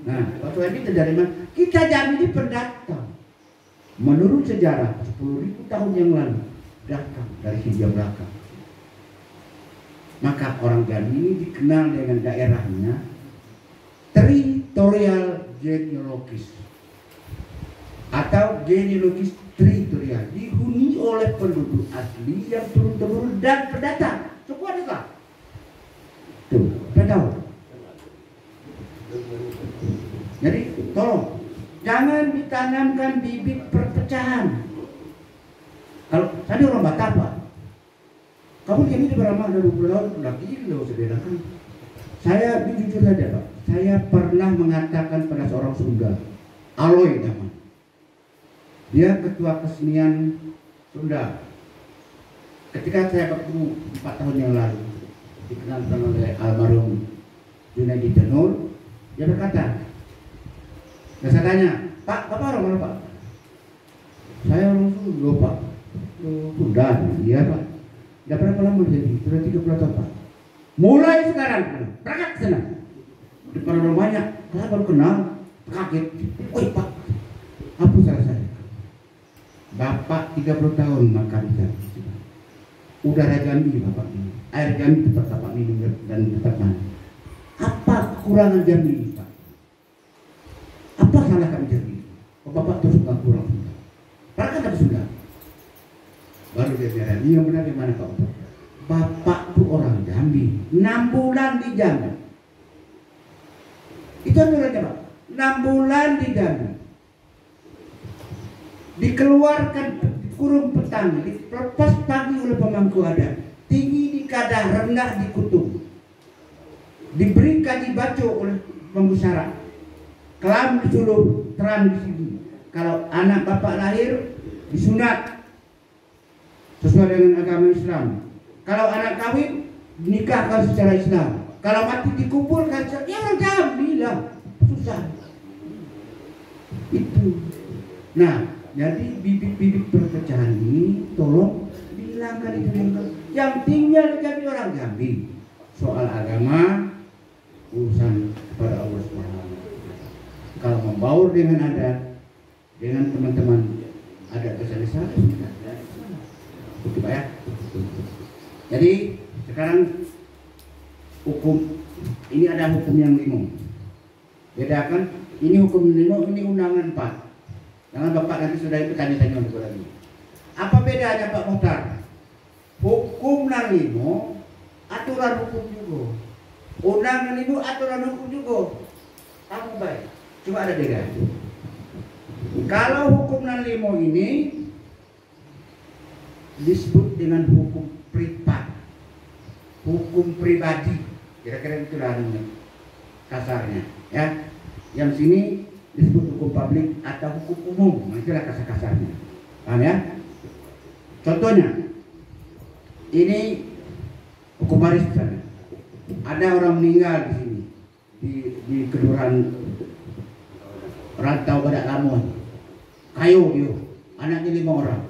Nah, waktu ini dari mana? Kita Jambi ini pendatang. Menurut sejarah 10.000 tahun yang lalu datang dari Hindia Belaka. Maka orang Jambi ini dikenal dengan daerahnya teritorial genealogis atau genealogis teritorial, dihuni oleh penduduk asli yang turun-temurun dan pendatang. Semua ada. Tuh, kita tahu. Jadi tolong jangan ditanamkan bibit perpecahan. Kalau tadi orang Batak Pak, kamu ini beramal dari 20 tahun udah gila saudara kan. Saya jujur saja Pak, saya pernah mengatakan pada seorang Sunda, Aloy namanya. Dia ketua kesenian Sunda. Ketika saya bertemu 4 tahun yang lalu, dikenalkan oleh almarhum Junaidi Janur, dia berkata, dan saya tanya, Pak, Bapak orang mana Pak? Saya orang Sunda Pak. Sunda, iya Pak. Tidak berapa lama jadi, sudah 30 tahun Pak. Mulai sekarang, berangkat ke sana. Depan orang banyak, saya baru kenal, kaget. Oh Pak, apa salah saya? Bapak 30 tahun makan Jambi. Udara Jambi Bapak ini, air Jambi tempat Bapak minum dan tempat mana? Apa kekurangan Jambi ini Pak? Apa salah kami Jambi? Oh, Bapak terus nggak kurang. Bahkan tak sudah. Baru dia bilang, iya benar di mana Pak? Bapak tuh orang Jambi, 6 bulan di Jambi. Itu aturannya Pak. 6 bulan di Jambi. Dikeluarkan kurung petang, dilepas pagi oleh pemangku adat, tinggi di kadah, rendah di kutub, diberi kaji baco oleh pembusara, kelam disuluh, terang di sini. Kalau anak bapak lahir disunat sesuai dengan agama Islam. Kalau anak kawin dinikahkan secara Islam. Kalau mati dikumpulkan, ya orang Jambi lah, susah. Itu. Nah. Jadi bibit-bibit perpecahan ini tolong dihilangkan itu yang tinggal di Jambi orang Jambi. Soal agama urusan kepada Allah Subhanahu. Kalau membaur dengan adat, dengan teman-teman adat kesana begitu Pak ya. Jadi sekarang hukum ini ada hukum yang 5. Bedakan ini hukum 5, ini undangan 4. Jangan Bapak nanti sudah itu tanya-tanya untuk lagi. Apa bedanya Pak Muhtar? Hukum nang limo, aturan hukum juga. Undangan limo, aturan hukum juga. Kamu baik. Cuma ada beda. Kalau hukum nang limo ini disebut dengan hukum privat, hukum pribadi. Kira-kira itulah kasarnya. Ya, yang sini disebut hukum publik atau hukum umum, itulah kasar-kasarnya. Paham ya? Contohnya, ini hukum waris misalnya. Ada orang meninggal di sini di kelurahan Rantau Badak Lamun, Kayu dia, anaknya 5 orang.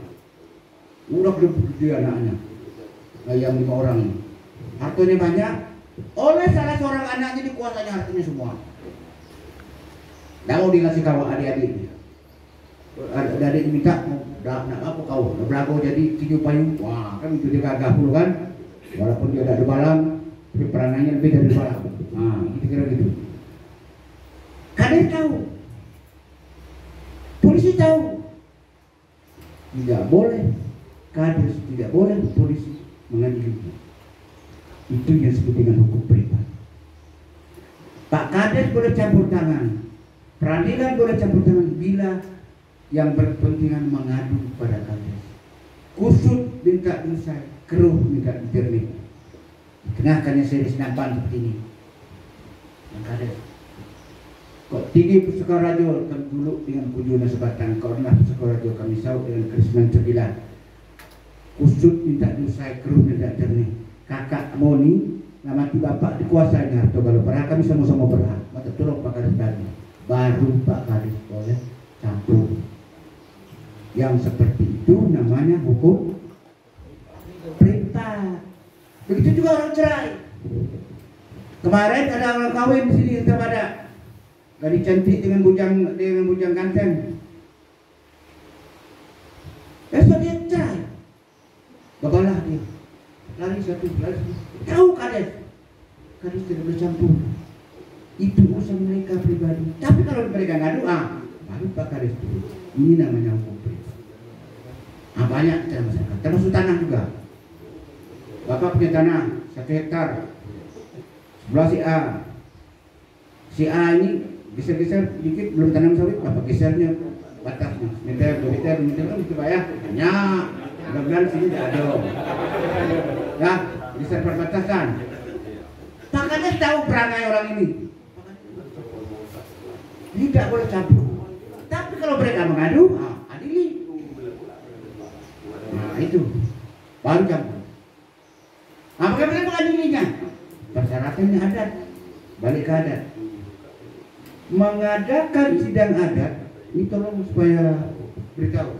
Udah gede anaknya, yang 5 orang ini. Hartanya banyak, oleh salah seorang anaknya dikuasai hartanya semua. Tidak mau dikasih kawan adik-adiknya. Dari minta nak apa kau belago jadi tinju payung, wah kan itu dia gagah puluh kan, walaupun dia ada balang tapi peranannya lebih dari balang. Nah gitu kira gitu. Kalian tahu, polisi tahu, tidak boleh kades, tidak boleh polisi mengadili. Itu yang disebut dengan hukum privat. Pak Kades boleh campur tangan, peradilan boleh campur tangan bila yang berkepentingan mengadu pada Kades. Kusut minta diusai, keruh minta dijernih. Kenakannya seri senampan seperti ini. Yang Kades. Kok tinggi pusaka rajo kami dulu dengan kujuna sebatang. Kau adalah pusaka rajo kami saut dengan kerisman cerdilan. Kusut minta diusai, keruh minta jernih. Kakak Moni ngamati bapak dikuasainya harta kalau berhak kami sama-sama berhak. Maka tolong Pak Kades tadi. Baru Pak Kades boleh campur. Yang seperti itu namanya hukum privat. Begitu juga orang cerai. Kemarin ada orang kawin di sini yang ada gadis cantik dengan bujang ganteng. Besok dia cerai. Babalah dia. Lari satu, lari. Tahu Kades. Kades tidak bercampur. Itu urusan mereka pribadi. Tapi kalau mereka ngadu, baru Pak Kades dulu. Ini namanya hukum privat. Banyak cara masyarakat, termasuk tanah juga. Bapak punya tanah 1 hektar sebelah si A ini geser-geser dikit belum tanam sawit, Bapak gesernya batasnya meter 2 meter gitu Pak ya. Banyak, mudah-mudahan sini tidak ada. Ya, geser perbatasan. Pak Kades tahu perangai orang ini. Tidak boleh campur. Tapi kalau mereka mengadu, adili. Nah itu baru campur. Bagaimana mengadilinya? Persyaratannya adat, balik ke adat. Mengadakan sidang adat, ini tolong supaya beritahu.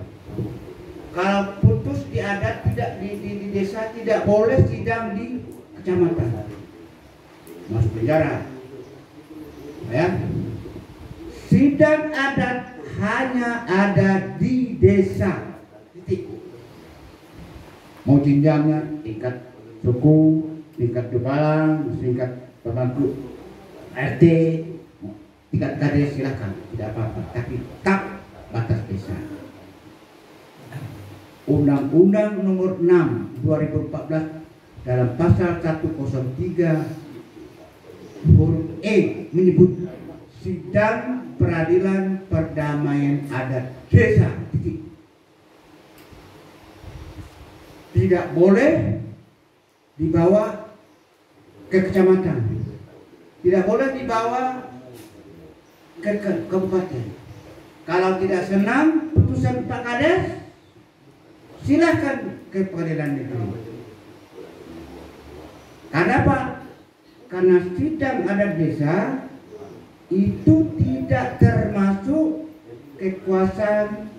Kalau putus di adat tidak di desa tidak boleh sidang di kecamatan, masuk penjara. Ya, sidang adat hanya ada di desa. Titik. Mau jenjangnya tingkat suku, tingkat kebalang, tingkat pemangku RT, tingkat kades silakan, tidak apa-apa. Tapi tak batas desa. Undang-Undang Nomor 6 2014 dalam pasal 103 huruf E menyebut sidang peradilan perdamaian adat desa. Titik. Tidak boleh dibawa ke kecamatan, tidak boleh dibawa ke kabupaten. Kalau tidak senang putusan Pak Kades, silahkan ke pengadilan negeri. Karena apa? Karena sidang adat desa itu tidak termasuk kekuasaan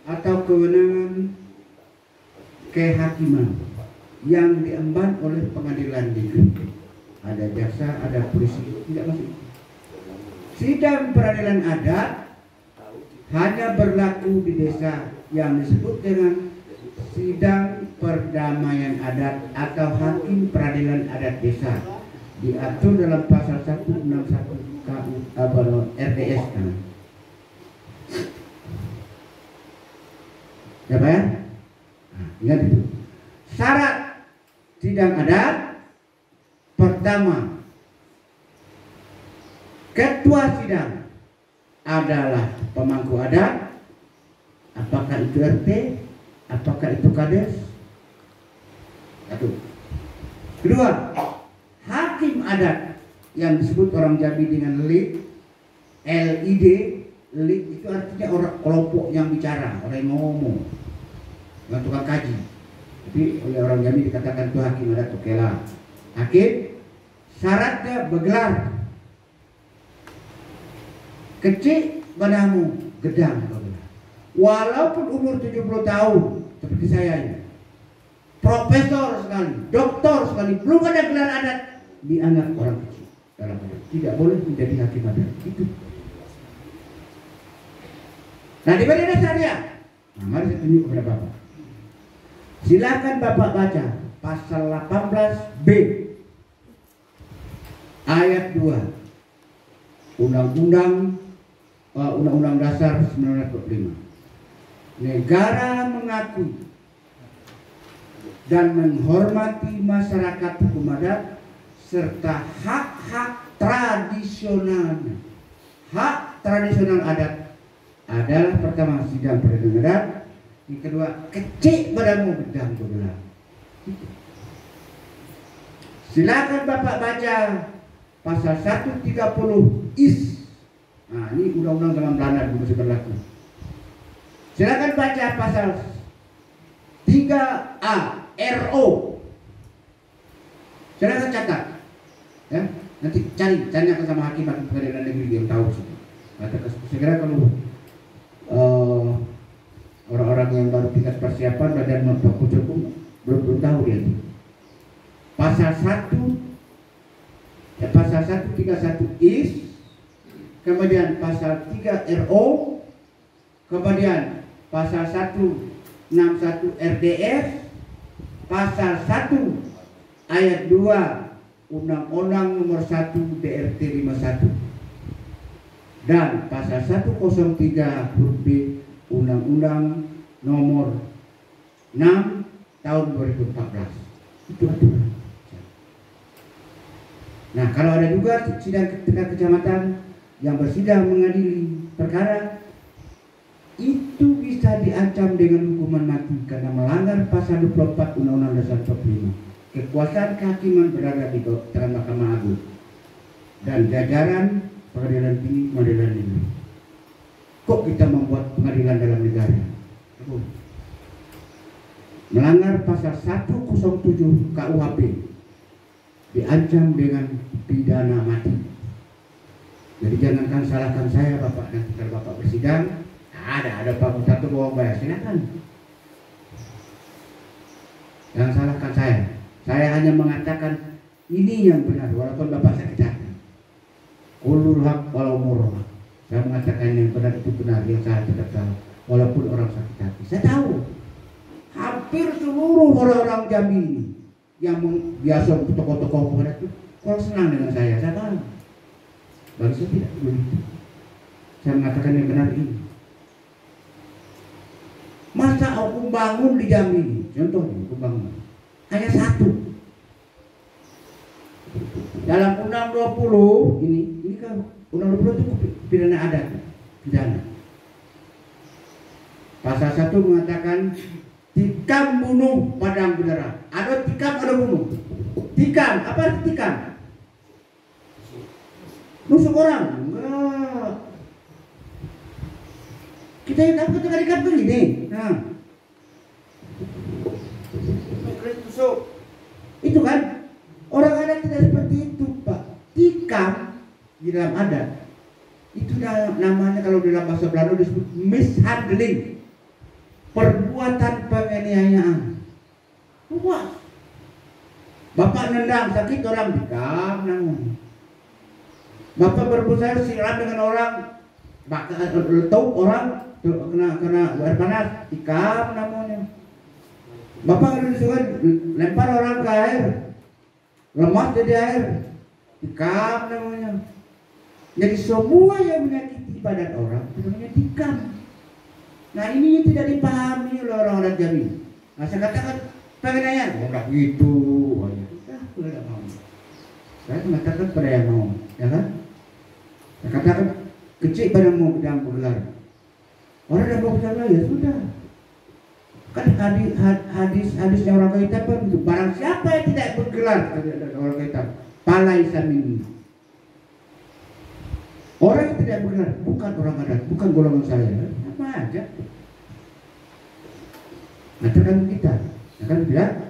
atau kewenangan kehakiman yang diemban oleh pengadilan negeri. Ada jaksa, ada polisi, tidak masuk. Sidang peradilan adat hanya berlaku di desa yang disebut dengan sidang perdamaian adat atau hakim peradilan adat desa, diatur dalam pasal 161 KU RDS. Ya Pak ya? Ingat itu. Syarat sidang adat pertama, ketua sidang adalah pemangku adat, apakah itu RT, apakah itu kades. Satu. Kedua, hakim adat yang disebut orang Jambi dengan LID, LID itu artinya orang kelompok yang bicara, orang yang ngomong, yang tukang kaji. Tapi oleh orang Jambi dikatakan itu hakim adat Tokela. Hakim syaratnya bergelar kecil padamu gedang, walaupun umur 70 tahun seperti saya ini, profesor sekali, doktor sekali, belum ada gelar adat, dianggap orang kecil dalam adat, tidak boleh menjadi hakim adat. Itu Nah, di mana dasarnya? Nah, mari saya tunjuk kepada Bapak. Silakan Bapak baca pasal 18B ayat 2 Undang-Undang Dasar 1945. Negara mengakui dan menghormati masyarakat hukum adat serta hak-hak tradisionalnya. Hak tradisional adat adalah pertama sidang peradilan adat, yang kedua kecik padamu gedang bergelar. Silakan Bapak baca pasal 130 IS. Nah, ini undang-undang dalam Belanda masih berlaku. Silakan baca pasal 3A RO. Silakan catat. Ya, nanti tanyakan sama hakim pengadilan negeri yang tahu sih. Segera kalau orang-orang yang baru tingkat persiapan badan fakultas hukum belum tahu dia. Pasal 131 IS, kemudian pasal 3 RO, kemudian pasal 161 RDF, pasal 1 ayat 2 Undang-Undang nomor 1 DRT 51, dan pasal 103 huruf B Undang-Undang nomor 6 tahun 2014. Itu aturan. Nah, kalau ada juga sidang tingkat kecamatan yang bersidang mengadili perkara, itu bisa diancam dengan hukuman mati karena melanggar pasal 24 Undang-Undang Dasar 45. Kekuasaan kehakiman berada di tangan Mahkamah Agung dan jajaran pengadilan tinggi, pengadilan negeri. Kok kita membuat pengadilan dalam negara? Melanggar pasal 107 KUHP, diancam dengan pidana mati. Jadi jangankan salahkan saya Bapak, nanti kalau Bapak bersidang ada Pak satu bohong bayar, silakan. Jangan salahkan saya. Saya hanya mengatakan ini yang benar, walaupun Bapak sakit hati. Ulul haq walau murah. Saya mengatakan yang benar itu benar, yang salah tidak salah, walaupun orang sakit hati. Saya tahu hampir seluruh orang-orang Jambi ini yang biasa tokoh-tokoh kepada itu kalau senang dengan saya tahu. Bagi saya tidak begitu. Saya mengatakan yang benar ini. Masa hukum bangun di Jambi ini, contohnya hukum bangun hanya satu. Dalam Undang 20 ini kan Undang 20 itu pidana adat, pidana. Pasal 1 mengatakan tikam bunuh padang bendera. Ada tikam, ada bunuh. Tikam, apa arti tikam? Nusuk orang. Enggak. Kita yang tahu ketika begini. Nah. Tusuk. Itu kan orang adat tidak seperti itu, Pak. Tikam di dalam adat itu namanya kalau dalam bahasa Belanda disebut mishandling. Perbuatan penganiayaan. Puas. Bapak nendang sakit orang tikam namanya. Bapak berusaha siram dengan orang, letup orang kena air panas, tikam namanya. Bapak disuruh lempar orang ke air, lemas jadi air, tikam namanya. Jadi semua yang menyakiti badan orang itu namanya tikam. Nah, ini tidak dipahami oleh orang-orang Jambi. Nah, saya katakan penganiayaan, enggak gitu. Tidak mau. Saya mengatakan pada yang mau, ya kan? Saya katakan kecil pada mau gedang bergelar. Orang yang mau bergelar ya sudah. Kan hadisnya orang Kaitan itu barang siapa yang tidak bergelar orang Kaitan, palai samin. Orang yang tidak bergelar bukan orang adat, bukan golongan saya. Apa aja. Katakan kita, akan tidak.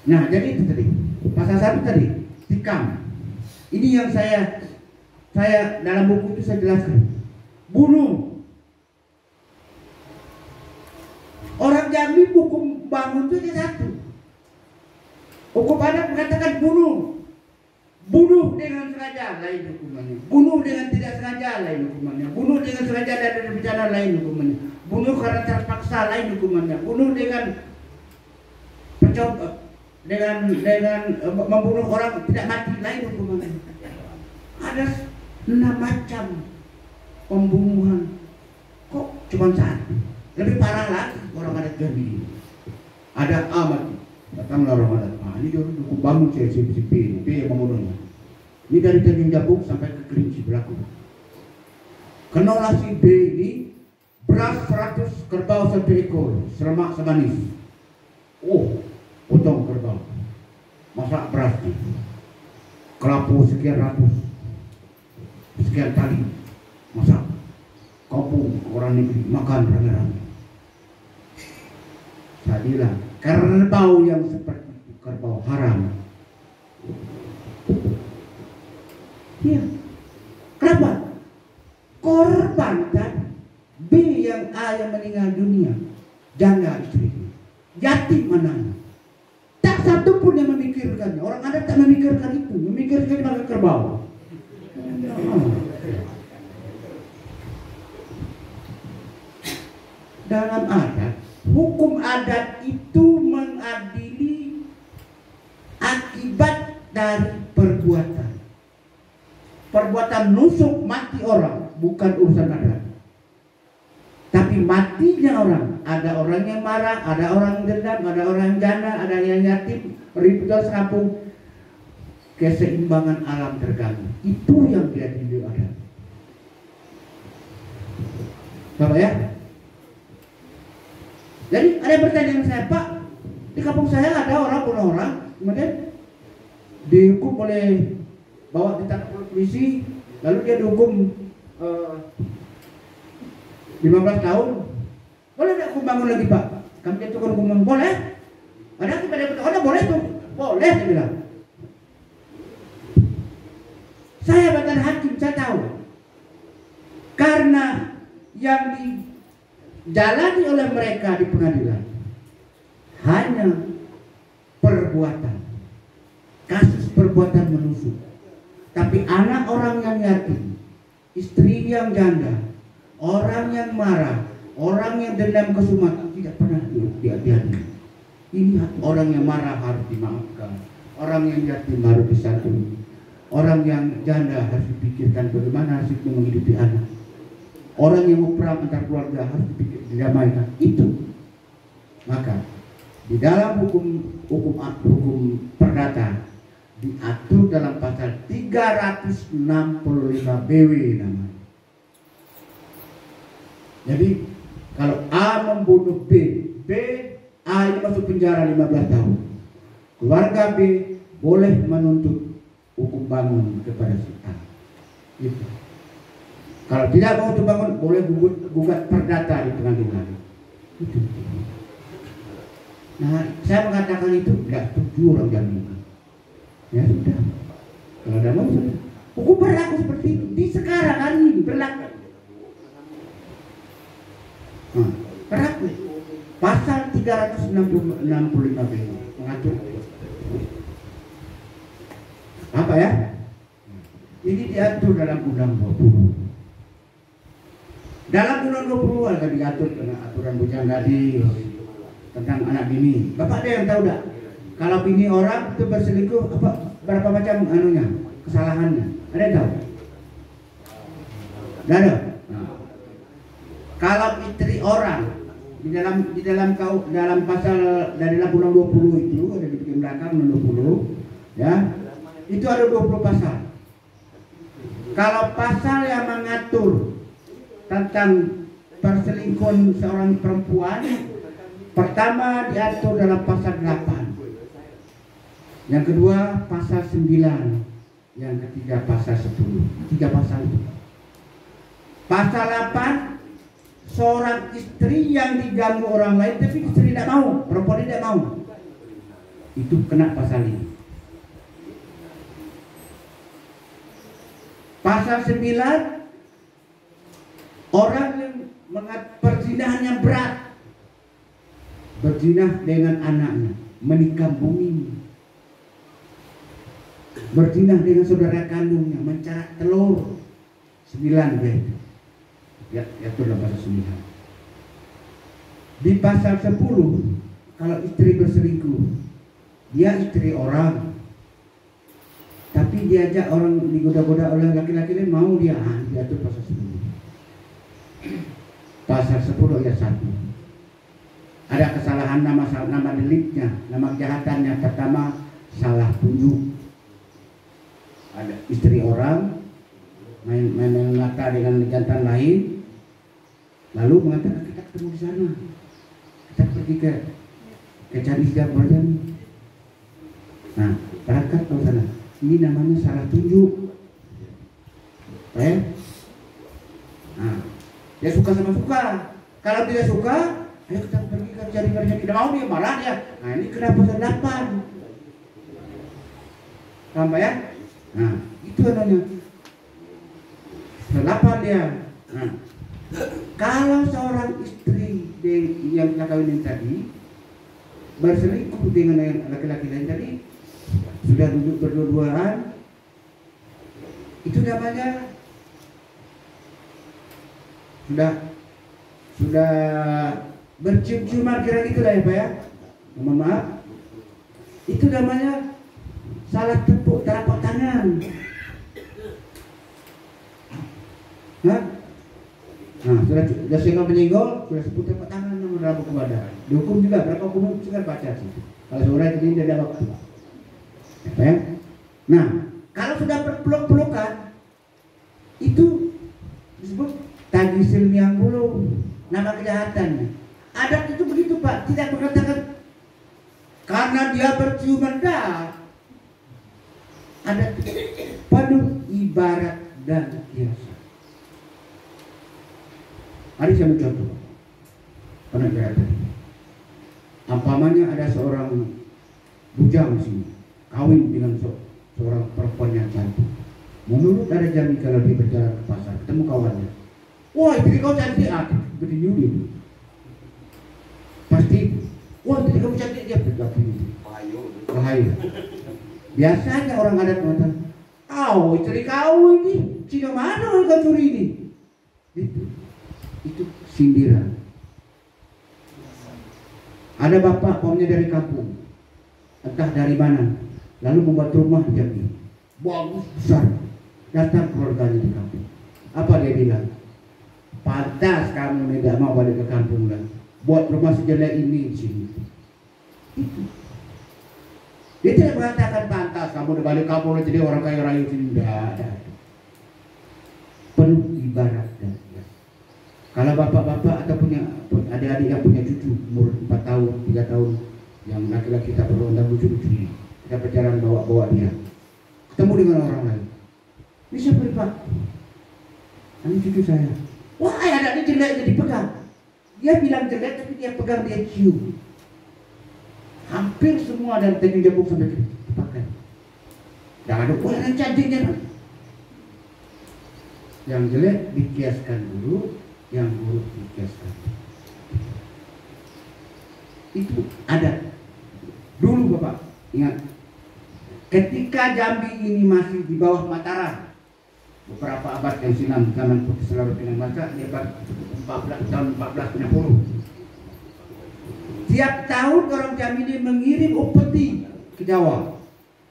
Nah, jadi itu tadi. Pasal 1 tadi, tikam. Ini yang saya dalam buku itu saya jelaskan. Bunuh. Orang Jambi hukum bangun itu hanya satu. Hukum adat mengatakan bunuh. Bunuh dengan sengaja lain hukumannya. Bunuh dengan tidak sengaja lain hukumannya. Bunuh dengan sengaja dan ada bencana lain hukumannya. Bunuh karena terpaksa lain hukumannya. Bunuh dengan membunuh orang tidak mati lain hukumannya. Ada 6 macam pembunuhan. Kok cuma satu? Lebih parah lagi orang adat Jambi. Ada amat datanglah orang adat. Ini dia dukung bangun si P yang membunuhnya. Ini dari Tanjung Jabung sampai ke Kerinci berlaku. Kenalah si B ini beras 100, kerbau 1 ekor, seremak semanis. Oh, potong kerbau, masak beras, kelapu sekian ratus, sekian kali, masak, kampung orang negeri makan rame-rame. Saya bilang kerbau yang seperti itu kerbau haram. Iya. Kenapa? Korban tadi B yang A yang meninggal dunia, janda istrinya, yatim anaknya. Tak satu pun yang memikirkannya. Orang adat tak memikirkan itu, memikirkan makan kerbau. Dalam adat, hukum adat itu mengadili akibat dari perbuatan. Perbuatan nusuk mati orang bukan urusan adat. Tapi matinya orang, ada orang yang marah, ada orang yang dendam, ada orang yang janda, ada yang yatim, ribuan sekampung, keseimbangan alam terganggu. Itu yang diadili adat. Bapak ya? Jadi ada yang bertanya dengan saya, Pak, di kampung saya ada orang bunuh orang, kemudian dihukum oleh bawa ditangkap oleh polisi, lalu dia dihukum 15 tahun. Boleh tidak aku bangun lagi, Pak? Kami jatuhkan hukuman. Boleh? Ada kita dapat order, boleh tuh? Boleh, saya bilang. Saya bukan hakim, saya tahu. Karena yang dijalani oleh mereka di pengadilan hanya perbuatan, kasus perbuatan menusuk. Tapi anak orang yang yatim, istri yang janda, orang yang marah, orang yang dendam kesumat tidak pernah diadili. Ini orang yang marah harus dimaafkan, orang yang yatim harus disantuni, orang yang janda harus dipikirkan bagaimana nasibnya menghidupi anak, orang yang mau perang antar keluarga harus didamaikan. Itu. Maka di dalam hukum perdata diatur dalam pasal 365 BW namanya. Jadi kalau A membunuh B, A ini masuk penjara 15 tahun. Keluarga B boleh menuntut hukum bangun kepada si A. Gitu. Kalau tidak mau bangun, boleh gugat perdata di pengadilan. Itu. Nah, saya mengatakan itu tidak setuju orang Jambi. Ya sudah. Kalau ada mau sudah. Hukum berlaku seperti itu. Di sekarang hari ini berlaku. Berlaku. Pasal 365 B mengatur apa ya? Ini diatur dalam Undang 20. Dalam Undang 20 ada diatur dengan aturan Bujang-Gading tentang anak bini. Bapak ada yang tahu tak? Kalau bini orang itu berselingkuh berapa macam anunya, kesalahannya? Ada yang tahu? Tidak ada. Nah. Kalau istri orang di dalam pasal dari Undang 20 itu ada di bagian belakang Undang 20, ya. Itu ada 20 pasal. Kalau pasal yang mengatur tentang perselingkuhan seorang perempuan, pertama diatur dalam pasal 8. Yang kedua pasal 9. Yang ketiga pasal 10. 3 pasal itu. Pasal 8, seorang istri yang diganggu orang lain tapi istri tidak mau, perempuan tidak mau, itu kena pasal ini. Pasal 9, orang yang perzinahan yang berat, berzinah dengan anaknya, menikam bumi, Berzina dengan saudara kandungnya, mencarat telur 9 bed. Ya, itu dalam pasal 9. Di pasal 10, kalau istri berselingkuh, dia istri orang, tapi diajak orang, digoda-goda oleh laki-laki lain, mau dia, diatur pasal 10. Pasal 10 ayat 1. Ada kesalahan nama deliknya, nama kejahatannya. Pertama, salah tunjuk. Ada istri orang main mata dengan jantan lain, lalu mengatakan kita ketemu di sana, kita pergi ke cari setiap badan. Nah, berangkat ke sana. Ini namanya salah tunjuk. Nah, dia suka sama suka. Kalau tidak suka, ayo kita pergi ke cari badannya. Tidak mau dia, malah dia. Nah, ini kenapa pasal 8? Sampai ya? Nah, itu namanya 8 dia. Nah, kalau seorang istri yang kita kawinin tadi berselingkuh dengan laki-laki lain tadi, sudah duduk berdua-duaan, itu namanya sudah bercium-ciuman, kira gitulah ya Pak ya. Mohon maaf, itu namanya salah tepuk telapak tangan. Nah, sudah senggol menyenggol, sudah sebut telapak tangan nomor berapa kepada. Dihukum juga, berapa hukum sekarang baca sih. Kalau seorang itu tidak ada waktu. Ya? Nah, kalau sudah berpeluk-pelukan, itu disebut tagisil yang bulu, nama kejahatannya. Adat itu begitu Pak, tidak mengatakan karena dia berciuman dah. Adat penuh ibarat dan kiasan. Mari saya mencontoh penegatan. Ampamanya ada seorang bujang sini kawin dengan seorang perempuan yang cantik. Menurut ada jami kalau dia berjalan ke pasar ketemu kawannya, wah istri kau cantik, berdiri dia. Pasti, wah istri kamu cantik, dia berdiri. Bahaya. Biasanya orang adat mengatakan, istri kau ini, Cina mana orang kau curi ini? Itu sindiran. Ada bapak pokoknya dari kampung, entah dari mana, lalu membuat rumah di Jambi, bagus besar. Datang keluarganya di kampung. Apa dia bilang? Pantas kamu tidak mau balik ke kampung lagi. Buat rumah sejelek ini di sini. Itu. Dia tidak mengatakan pantas kamu balik kampung jadi orang kaya raya sini. Tidak ada. Penuh ibarat dan kias. Kalau bapak-bapak atau punya adik-adik yang punya cucu umur 4 tahun, 3 tahun, yang laki-laki kita perlu undang lucu-lucu, kita berjalan bawa dia, ketemu dengan orang lain. Ini siapa Pak? Ini cucu saya. Wah, ada ini jelek jadi pegang. Dia bilang jelek tapi dia pegang, dia cium. Hampir semua dari teknik jabuk sampai dipakai. Jangan ada yang cantiknya. Yang jelek dikiaskan dulu, yang buruk dikiaskan. Itu ada. Dulu Bapak, ingat. Ketika Jambi ini masih di bawah Mataram, beberapa abad yang silam, zaman Putih Selalu dengan Masa, di abad 14 tahun 1460. Tiap tahun orang Jambi ini mengirim upeti ke Jawa.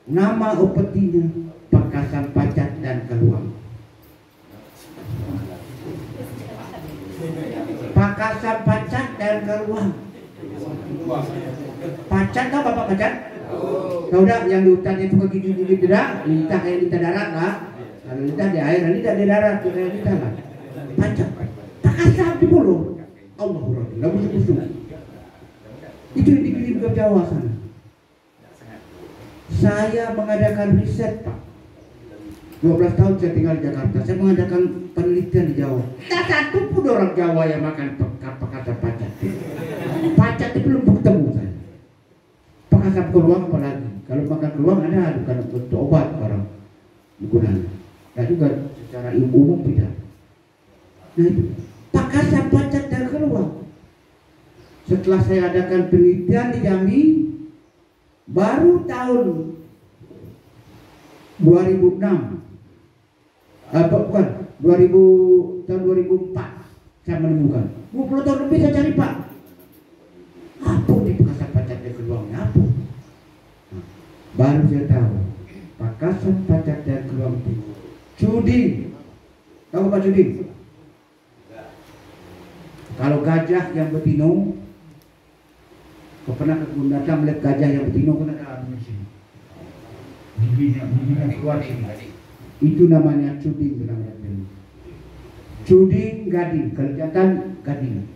Nama upetinya Pakasan Pacat dan Keluang. Pakasan Pacat dan Keluang. Pacat tahu Bapak Pacat? Tahu dah yang di hutan itu gigi-gigi tidak, lintah kayak lintah darat lah. Kalau lintah di air, lintah di darat, kayak lintah lah. Pacat, Pakasan di Bulu. Allahurrahman, nggak busuk-busuk. Itu yang dikirim ke Jawa sana. Saya mengadakan riset Pak. 12 tahun saya tinggal di Jakarta. Saya mengadakan penelitian di Jawa. Tak satu pun orang Jawa yang makan Pakasan Pacat. Pacat itu belum ketemu saya. Pakasan Keluang apalagi. Kalau makan Keluang ada bukan untuk obat orang menggunakan. Dan juga secara umum tidak. Nah itu Pakasan Pacat dan Keluang. Setelah saya adakan penelitian di Jambi, baru tahun 2006 bukan tahun 2004 saya menemukan. 20 tahun lebih saya cari Pak. Apa di Pakasan Pacak dan Keluangnya apa? Baru saya tahu Pakasan Pacak dan Keluang itu cuding. Tahu apa cuding? Kalau gajah yang betina, kau pernah ke Gunung datang melihat gajah yang betina, kau ada di sini. Giginya keluar sini. Itu namanya cuding, namanya cuding gading, kelihatan gading.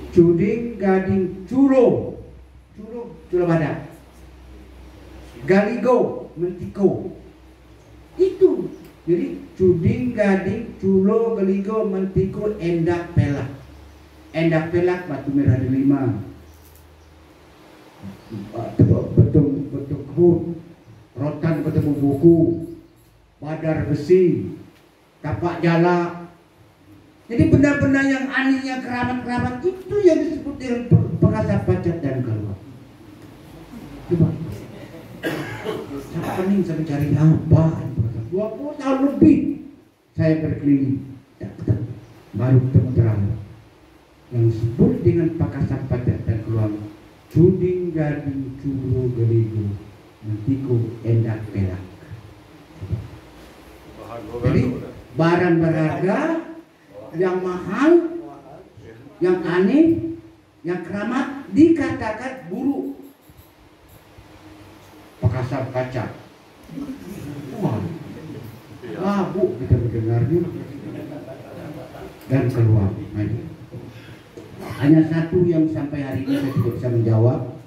Cuding gading culo badak. Galigo mentiko. Itu. Jadi cuding gading culo galigo mentiko endak pelak. Endak pelak batu merah delima. Betul kebun. Rotan ketemu buku, badar besi, tapak jala. Jadi benda-benda yang anehnya keramat-keramat itu yang disebut dengan Pakasan Pacak dan Keluang. Coba, saya pening saya mencari apa? 20 tahun lebih saya berkeliling, baru ketemu terang yang disebut dengan Pakasan Pacak dan Keluang, cuding gading culo geligo mentiko endak pelak. Jadi barang berharga yang mahal, yang aneh, yang keramat dikatakan buruk. Pakasan Pacak. Wah, mabuk kita mendengarnya. Dan Keluang. Hanya satu yang sampai hari ini saya tidak bisa menjawab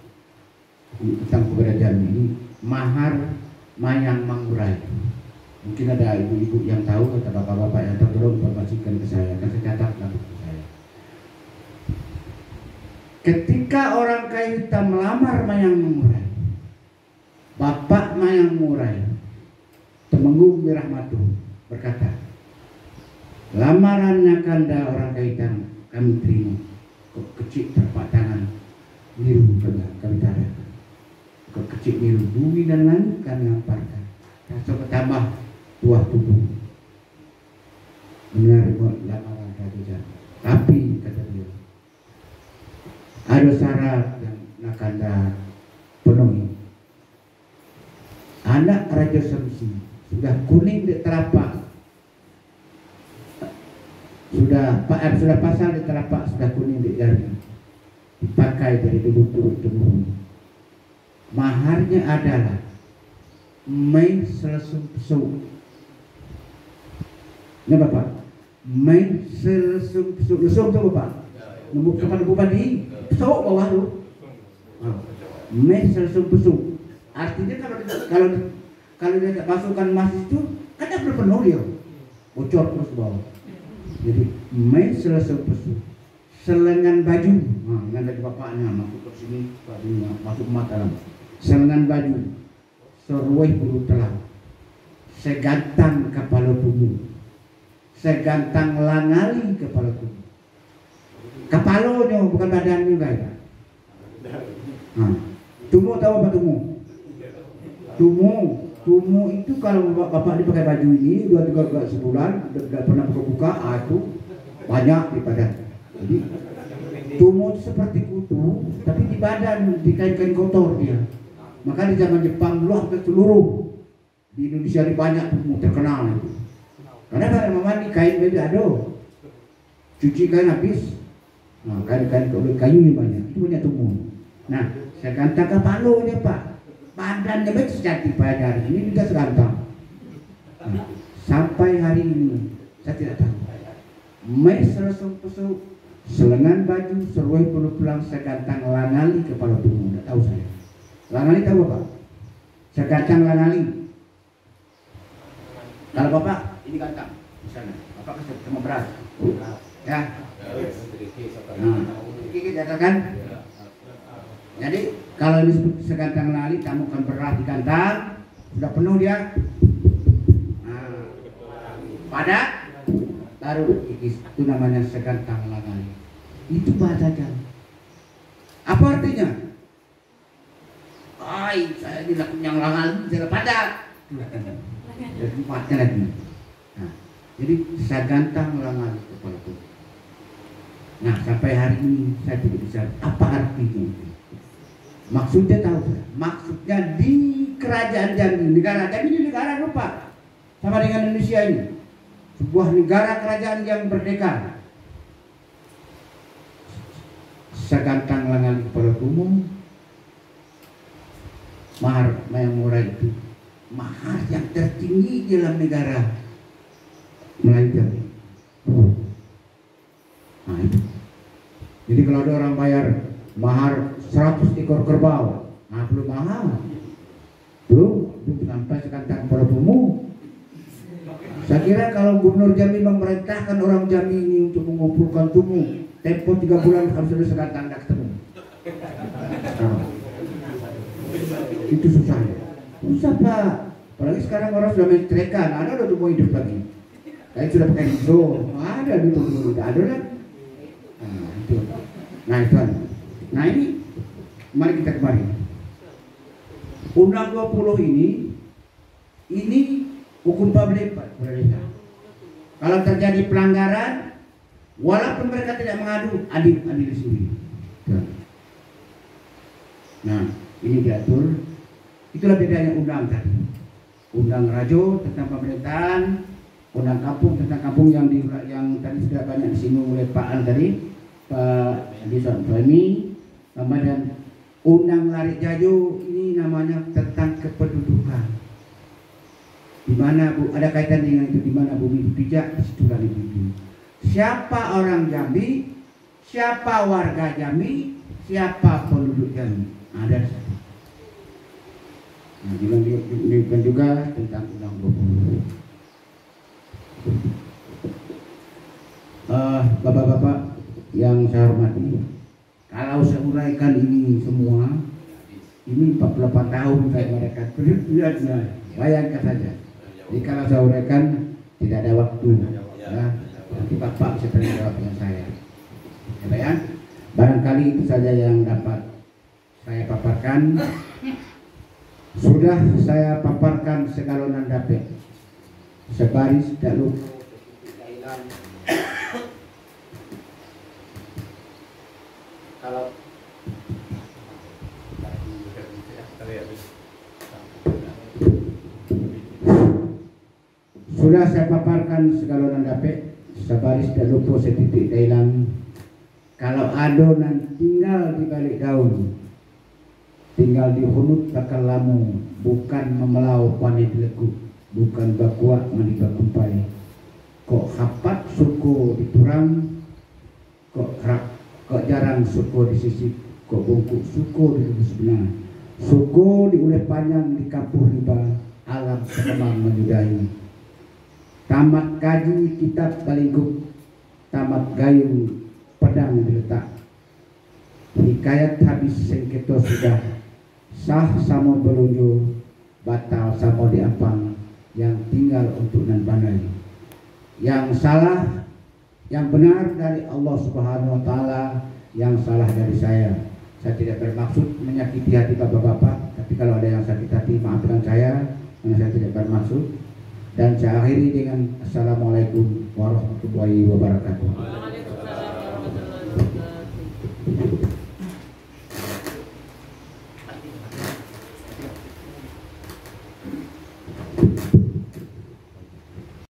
tentang keberadaan ini. Mahar Mayang Manggurai. Mungkin ada ibu-ibu yang tahu atau bapak-bapak yang tahu, tolong informasikan ke saya, akan saya catat nanti ke saya. Ketika orang kayu hitam melamar Mayang Manggurai, Bapak Mayang Manggurai Temenggung Wirahmatu berkata, lamarannya kanda orang kayu hitam kami terima. Kok kecil terpak tangan niru kami tarik. Kecil niru bumi dan langit kami lamparkan. Rasa bertambah tuah tubuh menarik lamaran kerajaan. Tapi kata dia, ada syarat yang nakanda penuhi. Anak Raja Samsi sudah kuning di telapak, sudah pasang di telapak, sudah kuning di jari, dipakai dari turun-temurun. Maharnya adalah main selesum pesuk. Ini Bapak, main selesum pesuk. Lesum itu Bapak, nombor kepala bupati, pesuk bawah tu. Main selesum pesuk. Artinya kalau dia tak masukkan emas itu, kan tak penuh dia, bocor terus bawah. Jadi main selesum pesuk. Selengan baju, dengan dari bapaknya masuk ke sini, masuk mata. Selengan baju, seruih bulu telang, segantang kepala tubuh, segantang langali kepala tubuh. Kepalanya bukan badan juga ya. Tumu tahu apa tumu? Tumu itu kalau bapak dipakai baju ini 2-3 sebulan, tidak pernah buka, itu banyak di badan. Jadi tumu itu seperti kutu, tapi di badan, di kain-kain kotor dia. Maka di zaman Jepang dulu hampir seluruh di Indonesia ini banyak tumu terkenal itu. Karena kalau mandi kain beda ada, cuci kain habis, kain kayu ini banyak, itu banyak tumu. Nah, saya katakan palunya Pak, badannya betul sejati pada hari ini tidak segantang. Sampai hari ini saya tidak tahu. Mai selesum pesuk, selengan baju, seruai bulu pelang, segantang langali kepala tubuh. Tidak tahu saya. Langali tahu Bapak? Segantang langali. Kalau Bapak ini gantang, misalnya Bapak kasih sama beras, ya. Ini katakan. Jadi kalau ini segantang langali, kamu akan beras di kantang, sudah penuh dia. Padat, baru itu namanya segantang langali. Itu bahasa Jawa. Apa artinya? baik, saya dilakukan langal tidak padat. Dan tempatnya lagi. Nah, jadi saya gantang langal kepalaku. Nah, sampai hari ini saya tidak bisa apa artinya. Maksudnya tahu saya? Maksudnya di kerajaan Jambi, negara Jambi ini negara lupa sama dengan Indonesia ini. Sebuah negara kerajaan yang merdeka. Segantang langal kepala umum, mahar yang murah itu mahar yang tertinggi dalam negara Melayu Jambi. Nah, itu. Jadi kalau ada orang bayar mahar 100 ekor kerbau, nah belum mahal, belum sampai sekantang kepala umum. Saya kira kalau Gubernur Jambi memerintahkan orang Jambi ini untuk mengumpulkan tumu, tempo 3 bulan harus ada sekantang dak temu. Nah, itu susah ya. Susah Pak. Apalagi sekarang orang sudah menceritakan, ada udah tubuh hidup lagi. Kayak sudah pakai hidro, ada gitu dulu, tidak ada lah. Nah itu. Nah itu. Nah ini, mari kita kembali. Undang 20 ini hukum publik Pak. Kalau terjadi pelanggaran, walaupun mereka tidak mengadu, adil sendiri. Nah, ini diatur. Itulah bedanya undang tadi. Undang Rajo tentang pemerintahan, undang kampung tentang kampung yang tadi sudah banyak disinggung oleh Pak An tadi, Pak Andi Suami. Kemudian undang Lari Jajo ini namanya tentang kependudukan. Di mana ada kaitan dengan itu, di mana bumi dipijak, di situ lari bumi. Siapa orang Jambi, siapa warga Jambi, siapa penduduk Jambi. Ada satu. Nah, dilanjutkan juga tentang undang 20. Bapak-bapak yang saya hormati, kalau saya uraikan ini semua, ini 48 tahun saya mereka bayangkan saja. Jadi kalau saya uraikan tidak ada waktu, ya. Nanti Bapak bisa tanya jawab dengan saya. Ya, barangkali itu saja yang dapat saya paparkan. Sudah saya paparkan segalonan dapet, sebaris dalu. Kalau sudah saya paparkan segalonan dapet, sebaris dan lupo setitik dailang. Kalau adonan tinggal di balik daun, tinggal di hunut takal lamu, bukan memelau panik lekuk, bukan bakuak mandi bakumpai. Kok hapat suku diturang, kok jarang suku disisip, kok bungkuk suku dilulus benar, suku diuleh panjang di kampung riba, alam sekembang menyudahi. Tamat kaji kitab balingkuk, tamat gayung pedang diletak. Hikayat habis sengketo sudah, sah samo belunju, batal samo diampang, yang tinggal untuk nan pandai. Yang salah, yang benar dari Allah Subhanahu wa Ta'ala, yang salah dari saya. Saya tidak bermaksud menyakiti hati bapak-bapak, tapi kalau ada yang sakit hati maafkan saya, karena saya tidak bermaksud. Dan saya akhiri dengan Assalamualaikum warahmatullahi wabarakatuh. Waalaikumsalam warahmatullahi wabarakatuh.